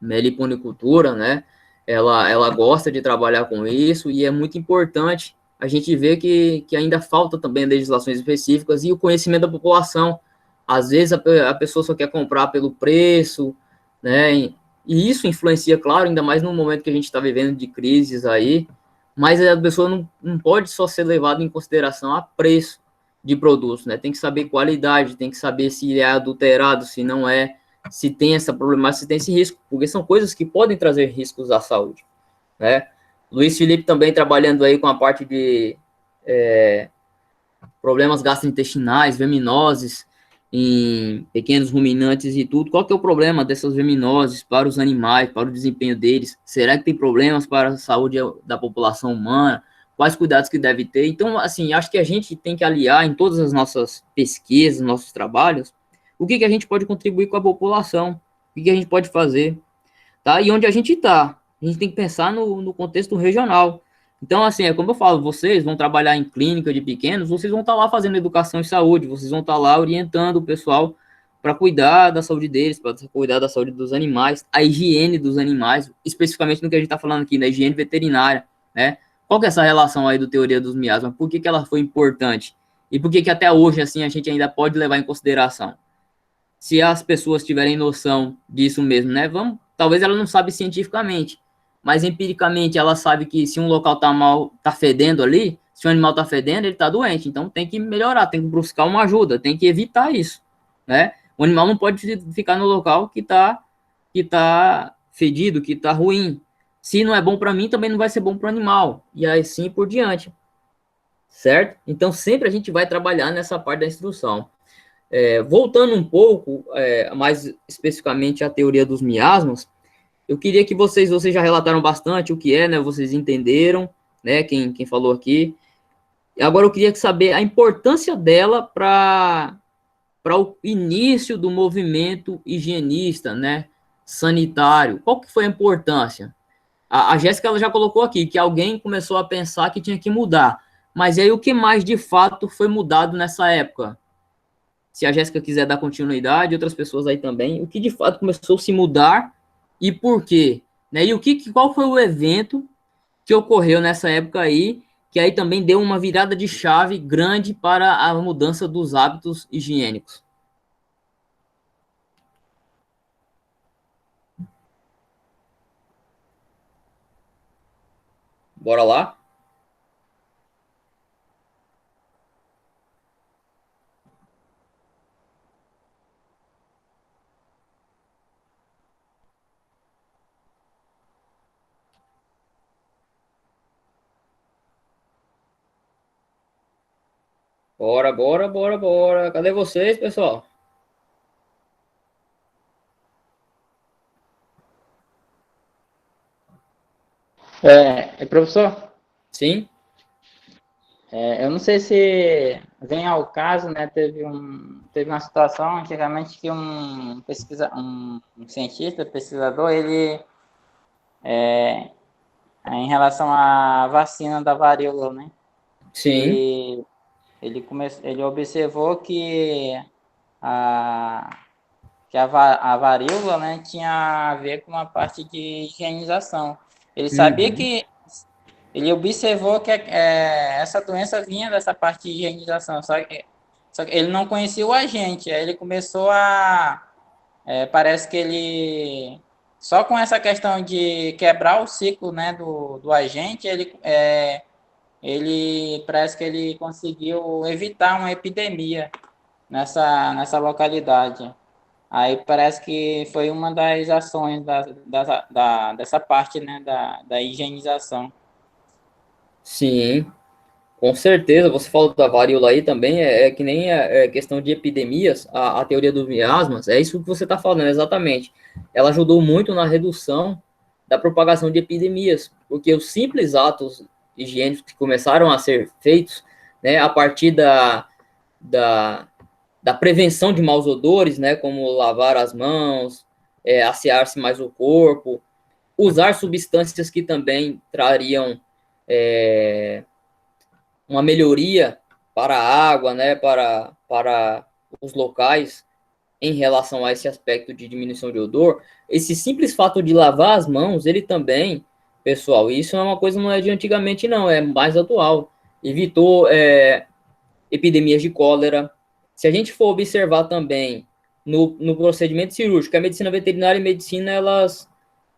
meliponicultura, né? Ela gosta de trabalhar com isso, e é muito importante a gente ver que ainda falta também legislações específicas e o conhecimento da população. Às vezes a pessoa só quer comprar pelo preço, né? E isso influencia, claro, ainda mais no momento que a gente está vivendo de crises aí, mas a pessoa não pode só ser levada em consideração a preço de produtos, né? Tem que saber qualidade, tem que saber se é adulterado, se não é, se tem essa problemática, se tem esse risco, porque são coisas que podem trazer riscos à saúde, né? Luiz Felipe também trabalhando aí com a parte de problemas gastrointestinais, verminoses, em pequenos ruminantes e tudo. Qual que é o problema dessas verminoses para os animais, para o desempenho deles? Será que tem problemas para a saúde da população humana? Quais cuidados que deve ter? Então, assim, acho que a gente tem que aliar em todas as nossas pesquisas, nossos trabalhos, o que a gente pode contribuir com a população, o que a gente pode fazer, tá? E onde a gente está. A gente tem que pensar no contexto regional. Então, assim, é como eu falo, vocês vão trabalhar em clínica de pequenos, vocês vão estar lá fazendo educação em saúde, vocês vão estar lá orientando o pessoal para cuidar da saúde deles, para cuidar da saúde dos animais, a higiene dos animais, especificamente no que a gente está falando aqui, na higiene veterinária, né? Qual que é essa relação aí do teoria dos miasmas? Por que ela foi importante? E por que até hoje, assim, a gente ainda pode levar em consideração? Se as pessoas tiverem noção disso mesmo, né? Talvez ela não sabe cientificamente, mas empiricamente ela sabe que se um local tá mal, tá fedendo ali, se o animal tá fedendo, ele tá doente, então tem que melhorar, tem que buscar uma ajuda, tem que evitar isso, né? O animal não pode ficar no local que tá fedido, que tá ruim. Se não é bom para mim, também não vai ser bom para o animal, e assim por diante, certo? Então sempre a gente vai trabalhar nessa parte da instrução. Voltando um pouco, mais especificamente à teoria dos miasmas, eu queria que vocês já relataram bastante o que é, né? Vocês entenderam, né? Quem falou aqui. Agora eu queria saber a importância dela para o início do movimento higienista, né? Sanitário. Qual que foi a importância? A Jéssica ela já colocou aqui que alguém começou a pensar que tinha que mudar. Mas aí o que mais de fato foi mudado nessa época? Se a Jéssica quiser dar continuidade, outras pessoas aí também, o que de fato começou a se mudar e por quê? Né? E qual foi o evento que ocorreu nessa época aí, que aí também deu uma virada de chave grande para a mudança dos hábitos higiênicos? Bora lá? Bora, bora, bora, bora. Cadê vocês, pessoal? Professor, Sim? eu não sei se vem ao caso, né? Teve uma situação antigamente que um cientista, pesquisador, ele, em relação à vacina da varíola, né? Sim. Ele observou que a varíola, né, tinha a ver com uma parte de higienização. Ele sabia que ele observou que essa doença vinha dessa parte de higienização, só que ele não conhecia o agente. Aí ele começou parece que ele, só com essa questão de quebrar o ciclo, né, do agente, ele parece que ele conseguiu evitar uma epidemia nessa localidade. Aí parece que foi uma das ações dessa parte, né, da higienização. Sim, com certeza. Você falou da varíola aí também, que nem a questão de epidemias, a teoria dos miasmas, é isso que você está falando, exatamente. Ela ajudou muito na redução da propagação de epidemias, porque os simples atos higiênicos que começaram a ser feitos, né, a partir da prevenção de maus odores, né, como lavar as mãos, assear-se mais o corpo, usar substâncias que também trariam uma melhoria para a água, né, para os locais em relação a esse aspecto de diminuição de odor. Esse simples fato de lavar as mãos, ele também, pessoal, isso é uma coisa não é de antigamente não, é mais atual. Evitou epidemias de cólera. Se a gente for observar também no procedimento cirúrgico, a medicina veterinária e a medicina,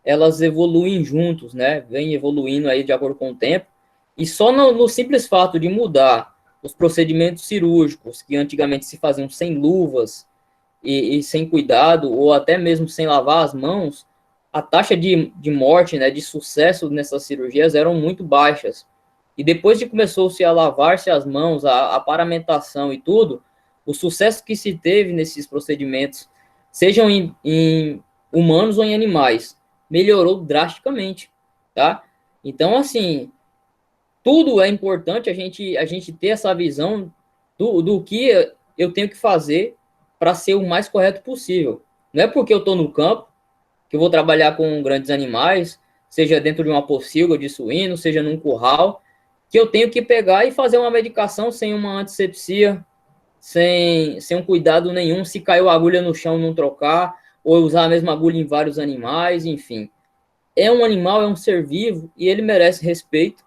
elas evoluem juntos, né? Vem evoluindo aí de acordo com o tempo. E só no simples fato de mudar os procedimentos cirúrgicos, que antigamente se faziam sem luvas e sem cuidado, ou até mesmo sem lavar as mãos, a taxa de morte, né, de sucesso nessas cirurgias eram muito baixas. E depois que começou-se a lavar-se as mãos, a paramentação e tudo, o sucesso que se teve nesses procedimentos, sejam em humanos ou em animais, melhorou drasticamente, tá? Então, assim, tudo é importante a gente ter essa visão do que eu tenho que fazer para ser o mais correto possível. Não é porque eu estou no campo que eu vou trabalhar com grandes animais, seja dentro de uma pocilga de suíno, seja num curral, que eu tenho que pegar e fazer uma medicação sem uma antisepsia, sem um cuidado nenhum, se caiu a agulha no chão, não trocar, ou usar a mesma agulha em vários animais, enfim. É um animal, é um ser vivo, e ele merece respeito,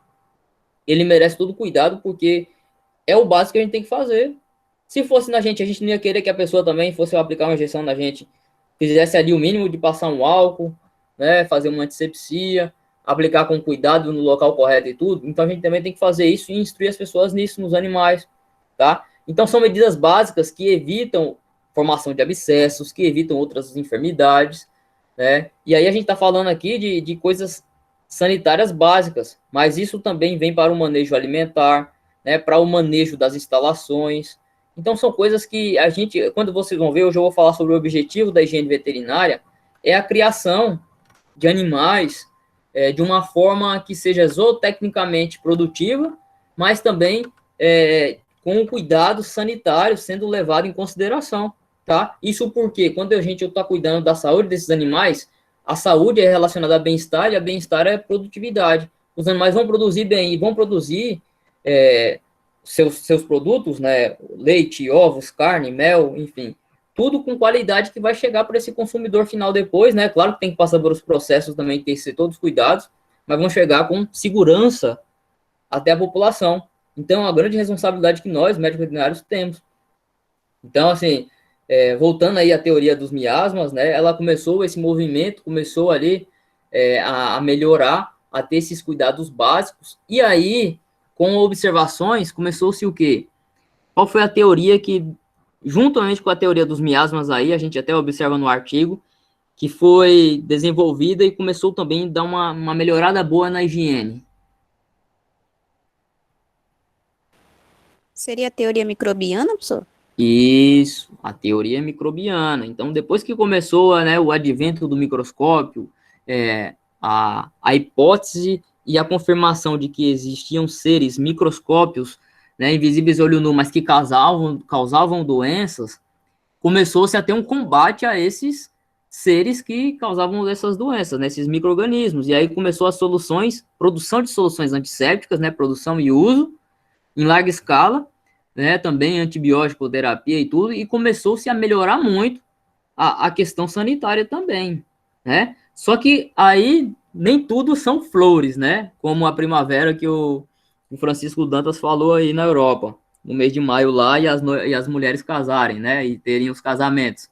ele merece todo cuidado, porque é o básico que a gente tem que fazer. Se fosse na gente, a gente não ia querer que a pessoa também fosse aplicar uma injeção na gente, fizesse ali o mínimo de passar um álcool, né, fazer uma antisepsia, aplicar com cuidado no local correto e tudo. Então a gente também tem que fazer isso e instruir as pessoas nisso, nos animais, tá? Então são medidas básicas que evitam formação de abscessos, que evitam outras enfermidades, né? E aí a gente está falando aqui de coisas sanitárias básicas, mas isso também vem para o manejo alimentar, né, para o manejo das instalações. Então, são coisas que a gente, quando vocês vão ver, hoje eu vou falar sobre o objetivo da higiene veterinária, é a criação de animais de uma forma que seja zootecnicamente produtiva, mas também com o cuidado sanitário sendo levado em consideração, tá? Isso porque quando a gente está cuidando da saúde desses animais, a saúde é relacionada a bem-estar e a bem-estar é produtividade. Os animais vão produzir bem e vão produzir seus produtos, né? Leite, ovos, carne, mel, enfim, tudo com qualidade que vai chegar para esse consumidor final depois, né? Claro que tem que passar por os processos também, tem que ser todos cuidados, mas vão chegar com segurança até a população. Então, é uma grande responsabilidade que nós, médicos veterinários, temos. Então, assim, voltando aí à teoria dos miasmas, né? Ela começou, esse movimento começou ali a melhorar, a ter esses cuidados básicos, e aí, com observações, começou-se o quê? Qual foi a teoria que, juntamente com a teoria dos miasmas aí, a gente até observa no artigo, que foi desenvolvida e começou também a dar uma melhorada boa na higiene? Seria a teoria microbiana, professor? Isso, a teoria microbiana. Então, depois que começou, né, o advento do microscópio, a hipótese e a confirmação de que existiam seres microscópios, né, invisíveis a olho nu, mas que causavam doenças, começou-se a ter um combate a esses seres que causavam essas doenças, né, esses micro-organismos. E aí começou as produção de soluções antissépticas, né, produção e uso em larga escala, né, também antibiótico, terapia e tudo, e começou-se a melhorar muito a questão sanitária também, né? Só que aí nem tudo são flores, né? Como a primavera que o Francisco Dantas falou aí na Europa, no mês de maio lá, e as mulheres casarem, né? E terem os casamentos.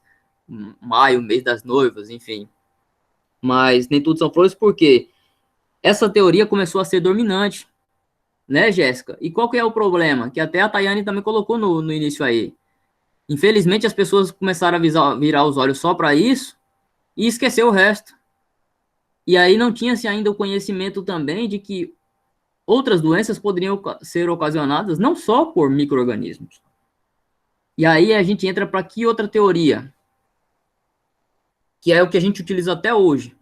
Maio, mês das noivas, enfim. Mas nem tudo são flores porque essa teoria começou a ser dominante, né, Jéssica? E qual que é o problema? Que até a Tayane também colocou no início aí. Infelizmente, as pessoas começaram a virar os olhos só para isso e esquecer o resto. E aí não tinha-se ainda o conhecimento também de que outras doenças poderiam ser ocasionadas não só por micro-organismos. E aí a gente entra para que outra teoria? Que é o que a gente utiliza até hoje.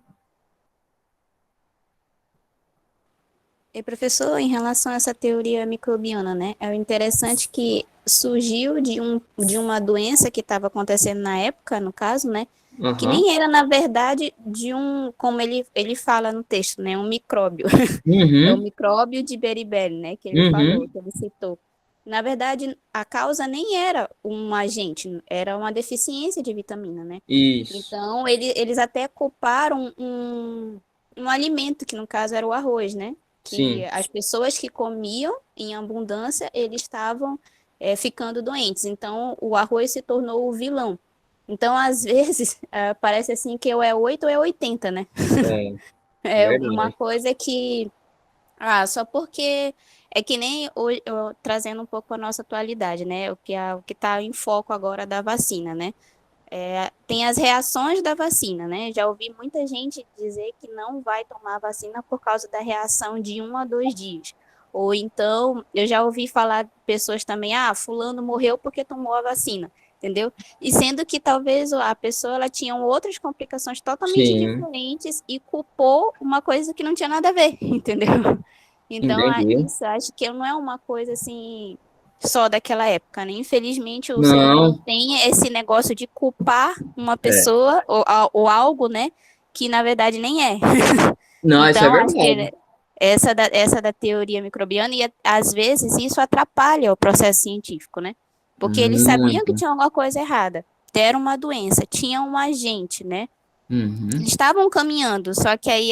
E, professor, em relação a essa teoria microbiana, né? É interessante que surgiu de uma doença que estava acontecendo na época, no caso, né? Uhum. Que nem era, na verdade, como ele fala no texto, né? Um micróbio. Uhum. É o micróbio de Beriberi, né? Que ele falou, que ele citou. Na verdade, a causa nem era um agente, era uma deficiência de vitamina, né? Isso. Então, eles até culparam um alimento, que no caso era o arroz, né? Que Sim. as pessoas que comiam em abundância, eles estavam ficando doentes. Então, o arroz se tornou o vilão. Então, às vezes, parece assim que ou é 8 ou é 80, né? É uma coisa que... só porque... É que nem trazendo um pouco a nossa atualidade, né? O que está em foco agora da vacina, né? Tem as reações da vacina, né? Já ouvi muita gente dizer que não vai tomar vacina por causa da reação de 1 a 2 dias. Ou então, eu já ouvi falar de pessoas também, fulano morreu porque tomou a vacina, entendeu? E sendo que talvez a pessoa ela tinha outras complicações totalmente Sim, diferentes e culpou uma coisa que não tinha nada a ver, entendeu? Então, entendi. isso acho que não é uma coisa assim só daquela época, né? Infelizmente, o ser humano Não, tem esse negócio de culpar uma é. pessoa ou algo, né, que na verdade nem é. Não, isso é Então, acho verdade. que essa da teoria microbiana, e às vezes isso atrapalha o processo científico, né? Porque eles sabiam que Muito. tinha alguma coisa errada, deram uma doença, tinha um agente, né? Uhum, Eles estavam caminhando, só que aí,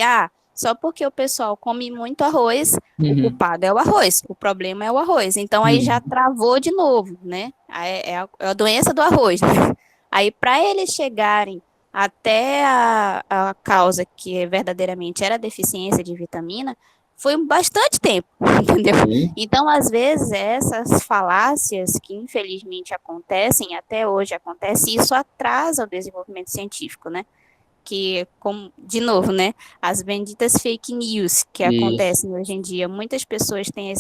só porque o pessoal come muito arroz, o uhum, culpado é o arroz, o problema é o arroz. Então aí já uhum. travou de novo, né? É a doença do arroz, né? Aí para eles chegarem até a causa que verdadeiramente era a deficiência de vitamina, foi bastante tempo, entendeu? Sim. Então, às vezes, essas falácias que infelizmente acontecem, até hoje acontece, isso atrasa o desenvolvimento científico, né? Que, como, de novo, né, as benditas fake news que Isso. acontecem hoje em dia, muitas pessoas têm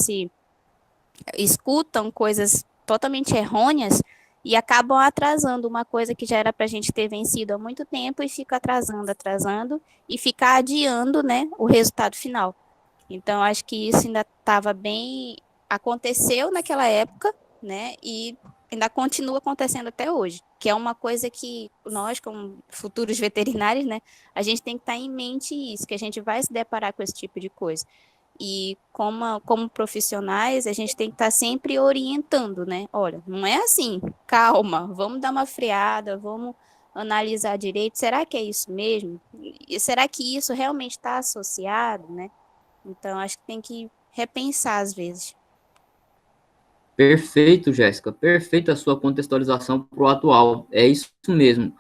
escutam coisas totalmente errôneas e acabam atrasando uma coisa que já era para a gente ter vencido há muito tempo e fica atrasando e fica adiando, né, o resultado final. Então, acho que isso ainda estava bem, aconteceu naquela época, né, e ainda continua acontecendo até hoje, que é uma coisa que nós, como futuros veterinários, né, a gente tem que estar em mente isso, que a gente vai se deparar com esse tipo de coisa. E como profissionais, a gente tem que estar sempre orientando, né? Olha, não é assim, calma, vamos dar uma freada, vamos analisar direito. Será que é isso mesmo? E será que isso realmente está associado, né? Então, acho que tem que repensar às vezes. Perfeito, Jéssica. Perfeita a sua contextualização para o atual. É isso mesmo.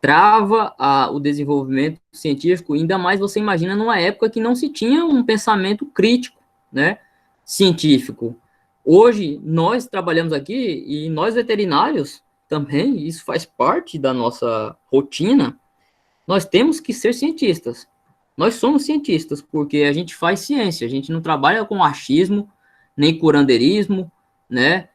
Trava o desenvolvimento científico, ainda mais você imagina numa época que não se tinha um pensamento crítico, né, científico. Hoje, nós trabalhamos aqui, e nós veterinários também, isso faz parte da nossa rotina, nós temos que ser cientistas. Nós somos cientistas, porque a gente faz ciência, a gente não trabalha com achismo, nem curandeirismo, né?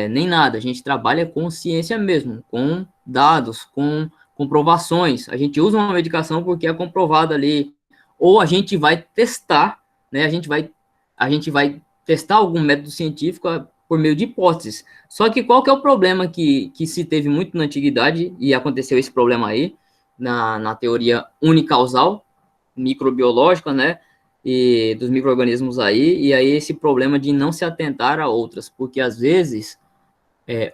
Nem nada. A gente trabalha com ciência mesmo, com dados, com comprovações. A gente usa uma medicação porque é comprovada ali. Ou a gente vai testar, né? A gente vai testar algum método científico por meio de hipóteses. Só que qual que é o problema que se teve muito na antiguidade, e aconteceu esse problema aí, na teoria unicausal microbiológica, né, e dos micro-organismos aí, e aí esse problema de não se atentar a outras, porque às vezes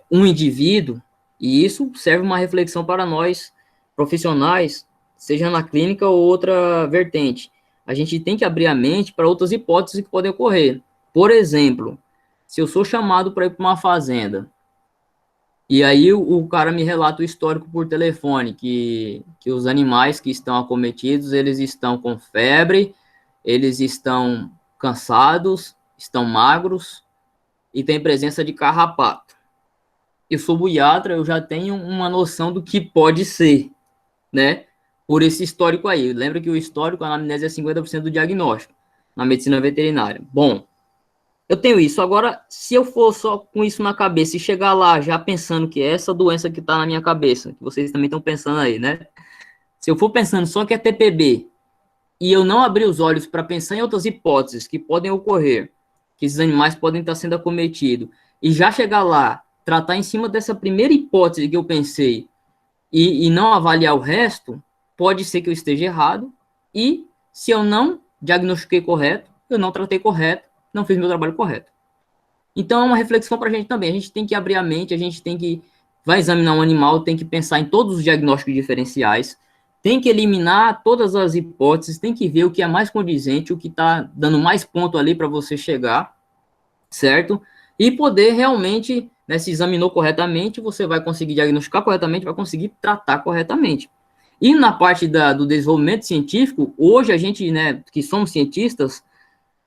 um indivíduo, e isso serve uma reflexão para nós profissionais, seja na clínica ou outra vertente, a gente tem que abrir a mente para outras hipóteses que podem ocorrer. Por exemplo, se eu sou chamado para ir para uma fazenda, e aí o cara me relata o histórico por telefone, que os animais que estão acometidos, eles estão com febre, eles estão cansados, estão magros e tem presença de carrapato. Eu sou buiatra, eu já tenho uma noção do que pode ser, né? Por esse histórico aí. Lembra que o histórico, a anamnese é 50% do diagnóstico na medicina veterinária. Bom, eu tenho isso. Agora, se eu for só com isso na cabeça e chegar lá já pensando que é essa doença que está na minha cabeça, que vocês também estão pensando aí, né? Se eu for pensando só que é TPB e eu não abrir os olhos para pensar em outras hipóteses que podem ocorrer, que esses animais podem estar sendo acometidos, e já chegar lá, tratar em cima dessa primeira hipótese que eu pensei e não avaliar o resto, pode ser que eu esteja errado. E se eu não diagnostiquei correto, eu não tratei correto, não fiz meu trabalho correto. Então é uma reflexão para a gente também. A gente tem que abrir a mente, a gente tem que vai examinar um animal, tem que pensar em todos os diagnósticos diferenciais, tem que eliminar todas as hipóteses, tem que ver o que é mais condizente, o que está dando mais ponto ali para você chegar, certo? E poder realmente, né, se examinou corretamente, você vai conseguir diagnosticar corretamente, vai conseguir tratar corretamente. E na parte do desenvolvimento científico, hoje a gente, né, que somos cientistas,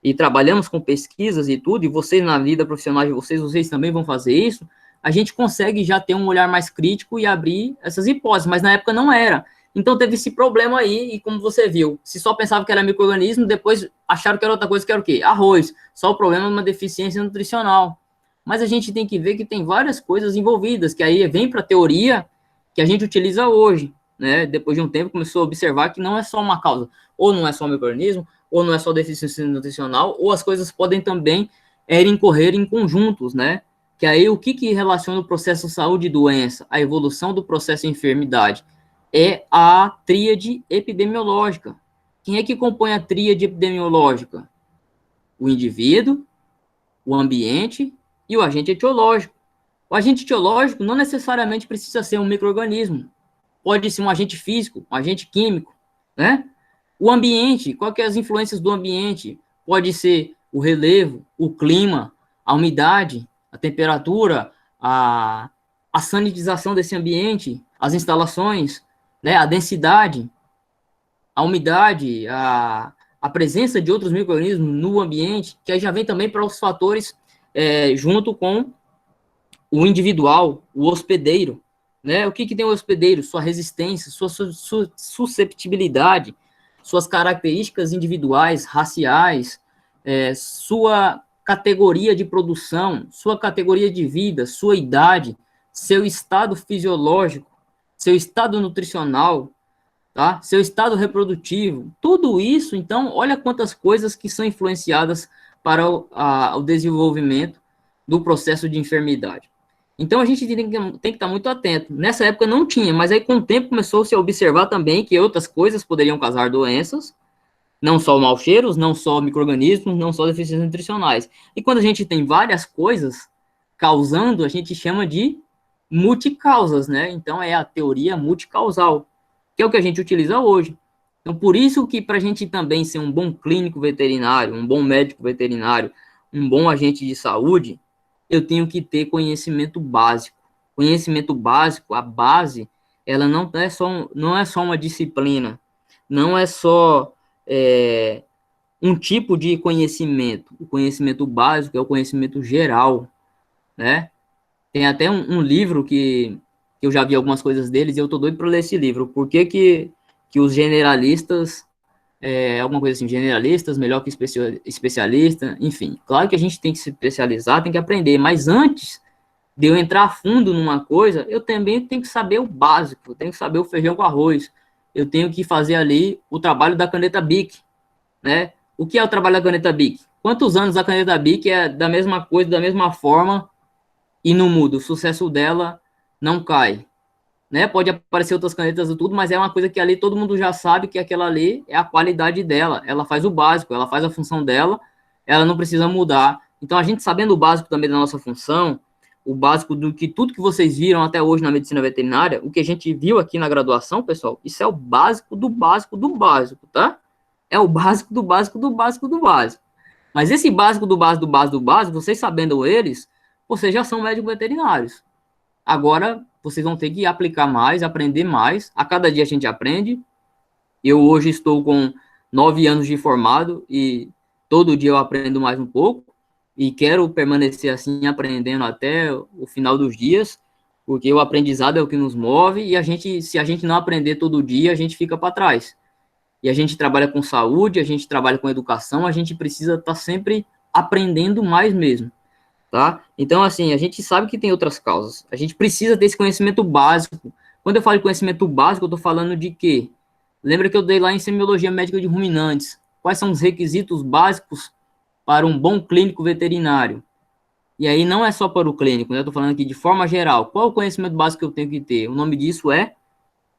e trabalhamos com pesquisas e tudo, e vocês na vida profissional de vocês também vão fazer isso, a gente consegue já ter um olhar mais crítico e abrir essas hipóteses, mas na época não era. Então teve esse problema aí, e como você viu, se só pensava que era micro-organismo, depois acharam que era outra coisa, que era o quê? Arroz. Só o problema de uma deficiência nutricional. Mas a gente tem que ver que tem várias coisas envolvidas, que aí vem para a teoria que a gente utiliza hoje, né? Depois de um tempo começou a observar que não é só uma causa, ou não é só micro-organismo, ou não é só deficiência nutricional, ou as coisas podem também incorrer em conjuntos, né? Que aí o que relaciona o processo saúde e doença, a evolução do processo enfermidade? É a tríade epidemiológica. Quem é que compõe a tríade epidemiológica? O indivíduo, o ambiente e o agente etiológico. O agente etiológico não necessariamente precisa ser um micro-organismo. Pode ser um agente físico, um agente químico, né? O ambiente, quais que é as influências do ambiente? Pode ser o relevo, o clima, a umidade, a temperatura, a sanitização desse ambiente, as instalações, né, a densidade, a umidade, a presença de outros micro-organismos no ambiente, que aí já vem também para os fatores junto com o individual, o hospedeiro, né? O que tem o hospedeiro? Sua resistência, sua susceptibilidade, suas características individuais, raciais, sua categoria de produção, sua categoria de vida, sua idade, seu estado fisiológico, seu estado nutricional, tá? Seu estado reprodutivo, tudo isso, então, olha quantas coisas que são influenciadas para o desenvolvimento do processo de enfermidade. Então, a gente tem que estar muito atento. Nessa época não tinha, mas aí com o tempo começou-se a observar também que outras coisas poderiam causar doenças, não só maus cheiros, não só micro-organismos, não só deficiências nutricionais. E quando a gente tem várias coisas causando, a gente chama de multicausas, né? Então, é a teoria multicausal, que é o que a gente utiliza hoje. Então, por isso que para a gente também ser um bom clínico veterinário, um bom médico veterinário, um bom agente de saúde, eu tenho que ter conhecimento básico. Conhecimento básico, a base, ela não é só uma disciplina, não é só um tipo de conhecimento. O conhecimento básico é o conhecimento geral, né? Tem até um livro que eu já vi algumas coisas deles e eu tô doido para ler esse livro. Por que os generalistas, alguma coisa assim, generalistas, melhor que especialista, enfim. Claro que a gente tem que se especializar, tem que aprender, mas antes de eu entrar a fundo numa coisa, eu também tenho que saber o básico, eu tenho que saber o feijão com arroz, eu tenho que fazer ali o trabalho da caneta Bic, né? O que é o trabalho da caneta Bic? Quantos anos a caneta Bic é da mesma coisa, da mesma forma, e não muda, o sucesso dela não cai, né? Pode aparecer outras canetas e tudo, mas é uma coisa que ali todo mundo já sabe que aquela ali é a qualidade dela, ela faz o básico, ela faz a função dela, ela não precisa mudar. Então, a gente sabendo o básico também da nossa função, o básico do que tudo que vocês viram até hoje na medicina veterinária, o que a gente viu aqui na graduação, pessoal, isso é o básico do básico do básico, tá? É o básico do básico do básico do básico. Mas esse básico do básico do básico do básico, vocês sabendo eles, vocês já são médicos veterinários. Agora, vocês vão ter que aplicar mais, aprender mais. A cada dia a gente aprende. Eu hoje estou com 9 anos de formado e todo dia eu aprendo mais um pouco. E quero permanecer assim, aprendendo até o final dos dias, porque o aprendizado é o que nos move e se a gente não aprender todo dia, a gente fica para trás. E a gente trabalha com saúde, a gente trabalha com educação, a gente precisa estar sempre aprendendo mais mesmo. Tá? Então, assim, a gente sabe que tem outras causas. A gente precisa desse conhecimento básico. Quando eu falo de conhecimento básico, eu estou falando de quê? Lembra que eu dei lá em semiologia médica de ruminantes? Quais são os requisitos básicos para um bom clínico veterinário? E aí não é só para o clínico, né? Eu estou falando aqui de forma geral. Qual o conhecimento básico que eu tenho que ter? O nome disso é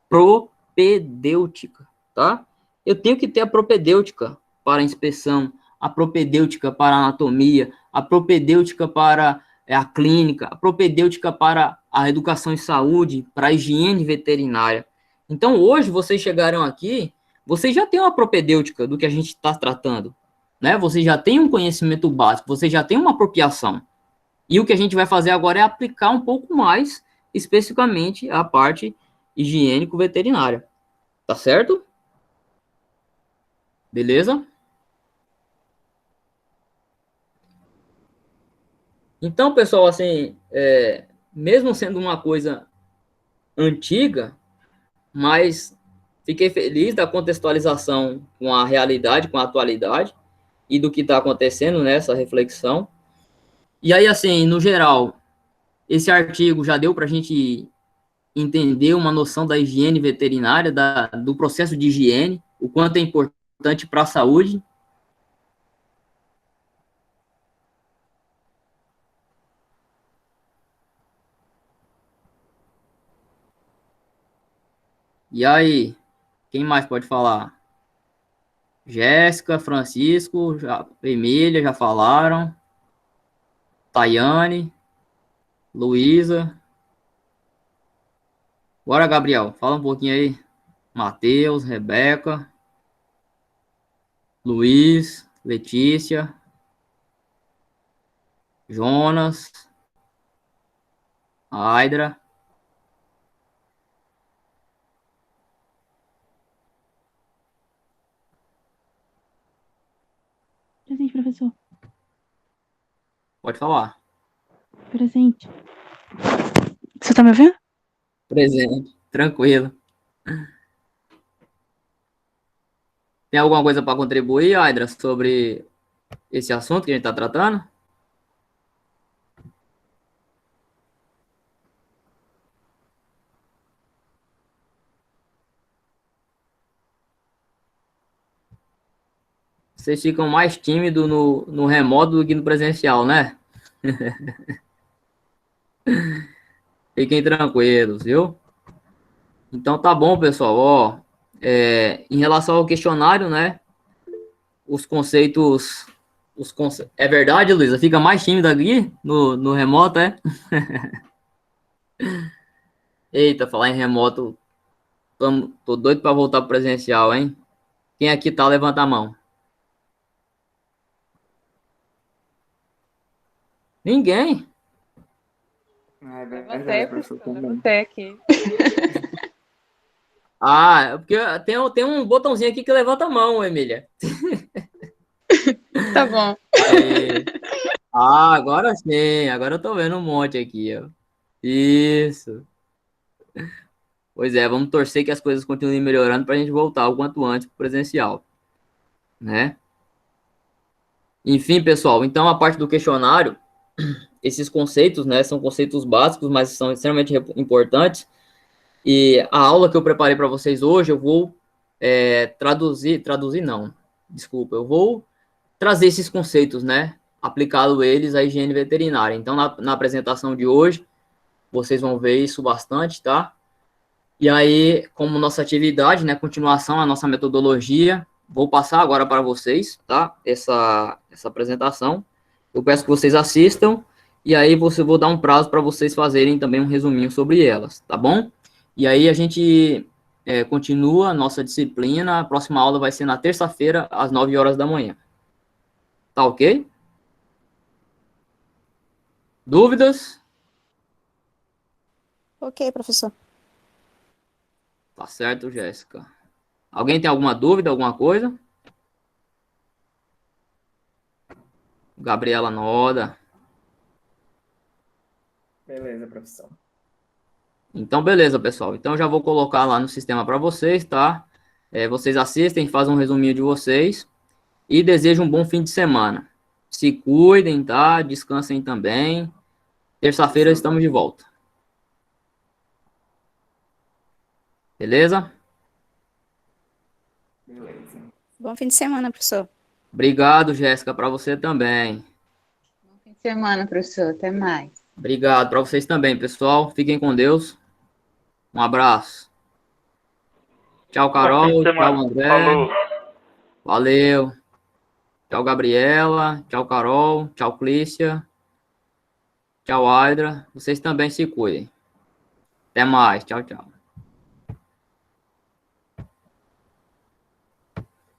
propedêutica, tá? Eu tenho que ter a propedêutica para a inspeção, a propedêutica para a anatomia, a propedêutica para a clínica, a propedêutica para a educação em saúde, para a higiene veterinária. Então, hoje, vocês chegaram aqui, vocês já têm uma propedêutica do que a gente está tratando, né? Vocês já têm um conhecimento básico, vocês já têm uma apropriação. E o que a gente vai fazer agora é aplicar um pouco mais, especificamente, a parte higiênico-veterinária. Tá certo? Beleza? Então, pessoal, assim, mesmo sendo uma coisa antiga, mas fiquei feliz da contextualização com a realidade, com a atualidade e do que está acontecendo nessa reflexão. E aí, assim, no geral, esse artigo já deu para a gente entender uma noção da higiene veterinária, do processo de higiene, o quanto é importante para a saúde. E aí, quem mais pode falar? Jéssica, Francisco, Emília, já falaram. Tayane, Luísa. Bora, Gabriel, fala um pouquinho aí. Matheus, Rebeca, Luiz, Letícia, Jonas, Aydra. Presente, professor. Pode falar. Presente. Você tá me ouvindo? Presente, tranquilo. Tem alguma coisa para contribuir, Aydra, sobre esse assunto que a gente está tratando? Vocês ficam mais tímidos no remoto do que no presencial, né? Fiquem tranquilos, viu? Então tá bom, pessoal. Ó, em relação ao questionário, né? Os conceitos. É verdade, Luísa? Fica mais tímido aqui no remoto, é? Eita, falar em remoto. Tô doido para voltar pro presencial, hein? Quem aqui tá, levanta a mão. Ninguém. É Levantei, professor, levantei aqui. Ah, porque tem um botãozinho aqui que levanta a mão, Emília. Tá bom. Ah, agora sim. Agora eu tô vendo um monte aqui, ó. Isso. Pois é, vamos torcer que as coisas continuem melhorando para a gente voltar o quanto antes pro presencial, né? Enfim, pessoal, então a parte do questionário, esses conceitos, né, são conceitos básicos, mas são extremamente importantes. E a aula que eu preparei para vocês hoje, eu vou traduzir não, desculpa, eu vou trazer esses conceitos, né, aplicado eles à higiene veterinária. Então, na apresentação de hoje, vocês vão ver isso bastante, tá? E aí, como nossa atividade, né, continuação a nossa metodologia, vou passar agora para vocês, tá? Essa apresentação. Eu peço que vocês assistam e aí vou dar um prazo para vocês fazerem também um resuminho sobre elas, tá bom? E aí a gente continua a nossa disciplina. A próxima aula vai ser na terça-feira, às 9 horas da manhã. Tá ok? Dúvidas? Ok, professor. Tá certo, Jéssica. Alguém tem alguma dúvida, alguma coisa? Gabriela Noda. Beleza, professor. Então, beleza, pessoal. Então, já vou colocar lá no sistema para vocês, tá? Vocês assistem, fazem um resuminho de vocês e desejo um bom fim de semana. Se cuidem, tá? Descansem também. Terça-feira estamos de volta. Beleza? Beleza. Bom fim de semana, professor. Obrigado, Jéssica, para você também. Bom fim de semana, professor. Até mais. Obrigado para vocês também, pessoal. Fiquem com Deus. Um abraço. Tchau, Carol. Tchau, André. Falou. Valeu. Tchau, Gabriela. Tchau, Carol. Tchau, Clícia. Tchau, Aydra. Vocês também se cuidem. Até mais. Tchau, tchau.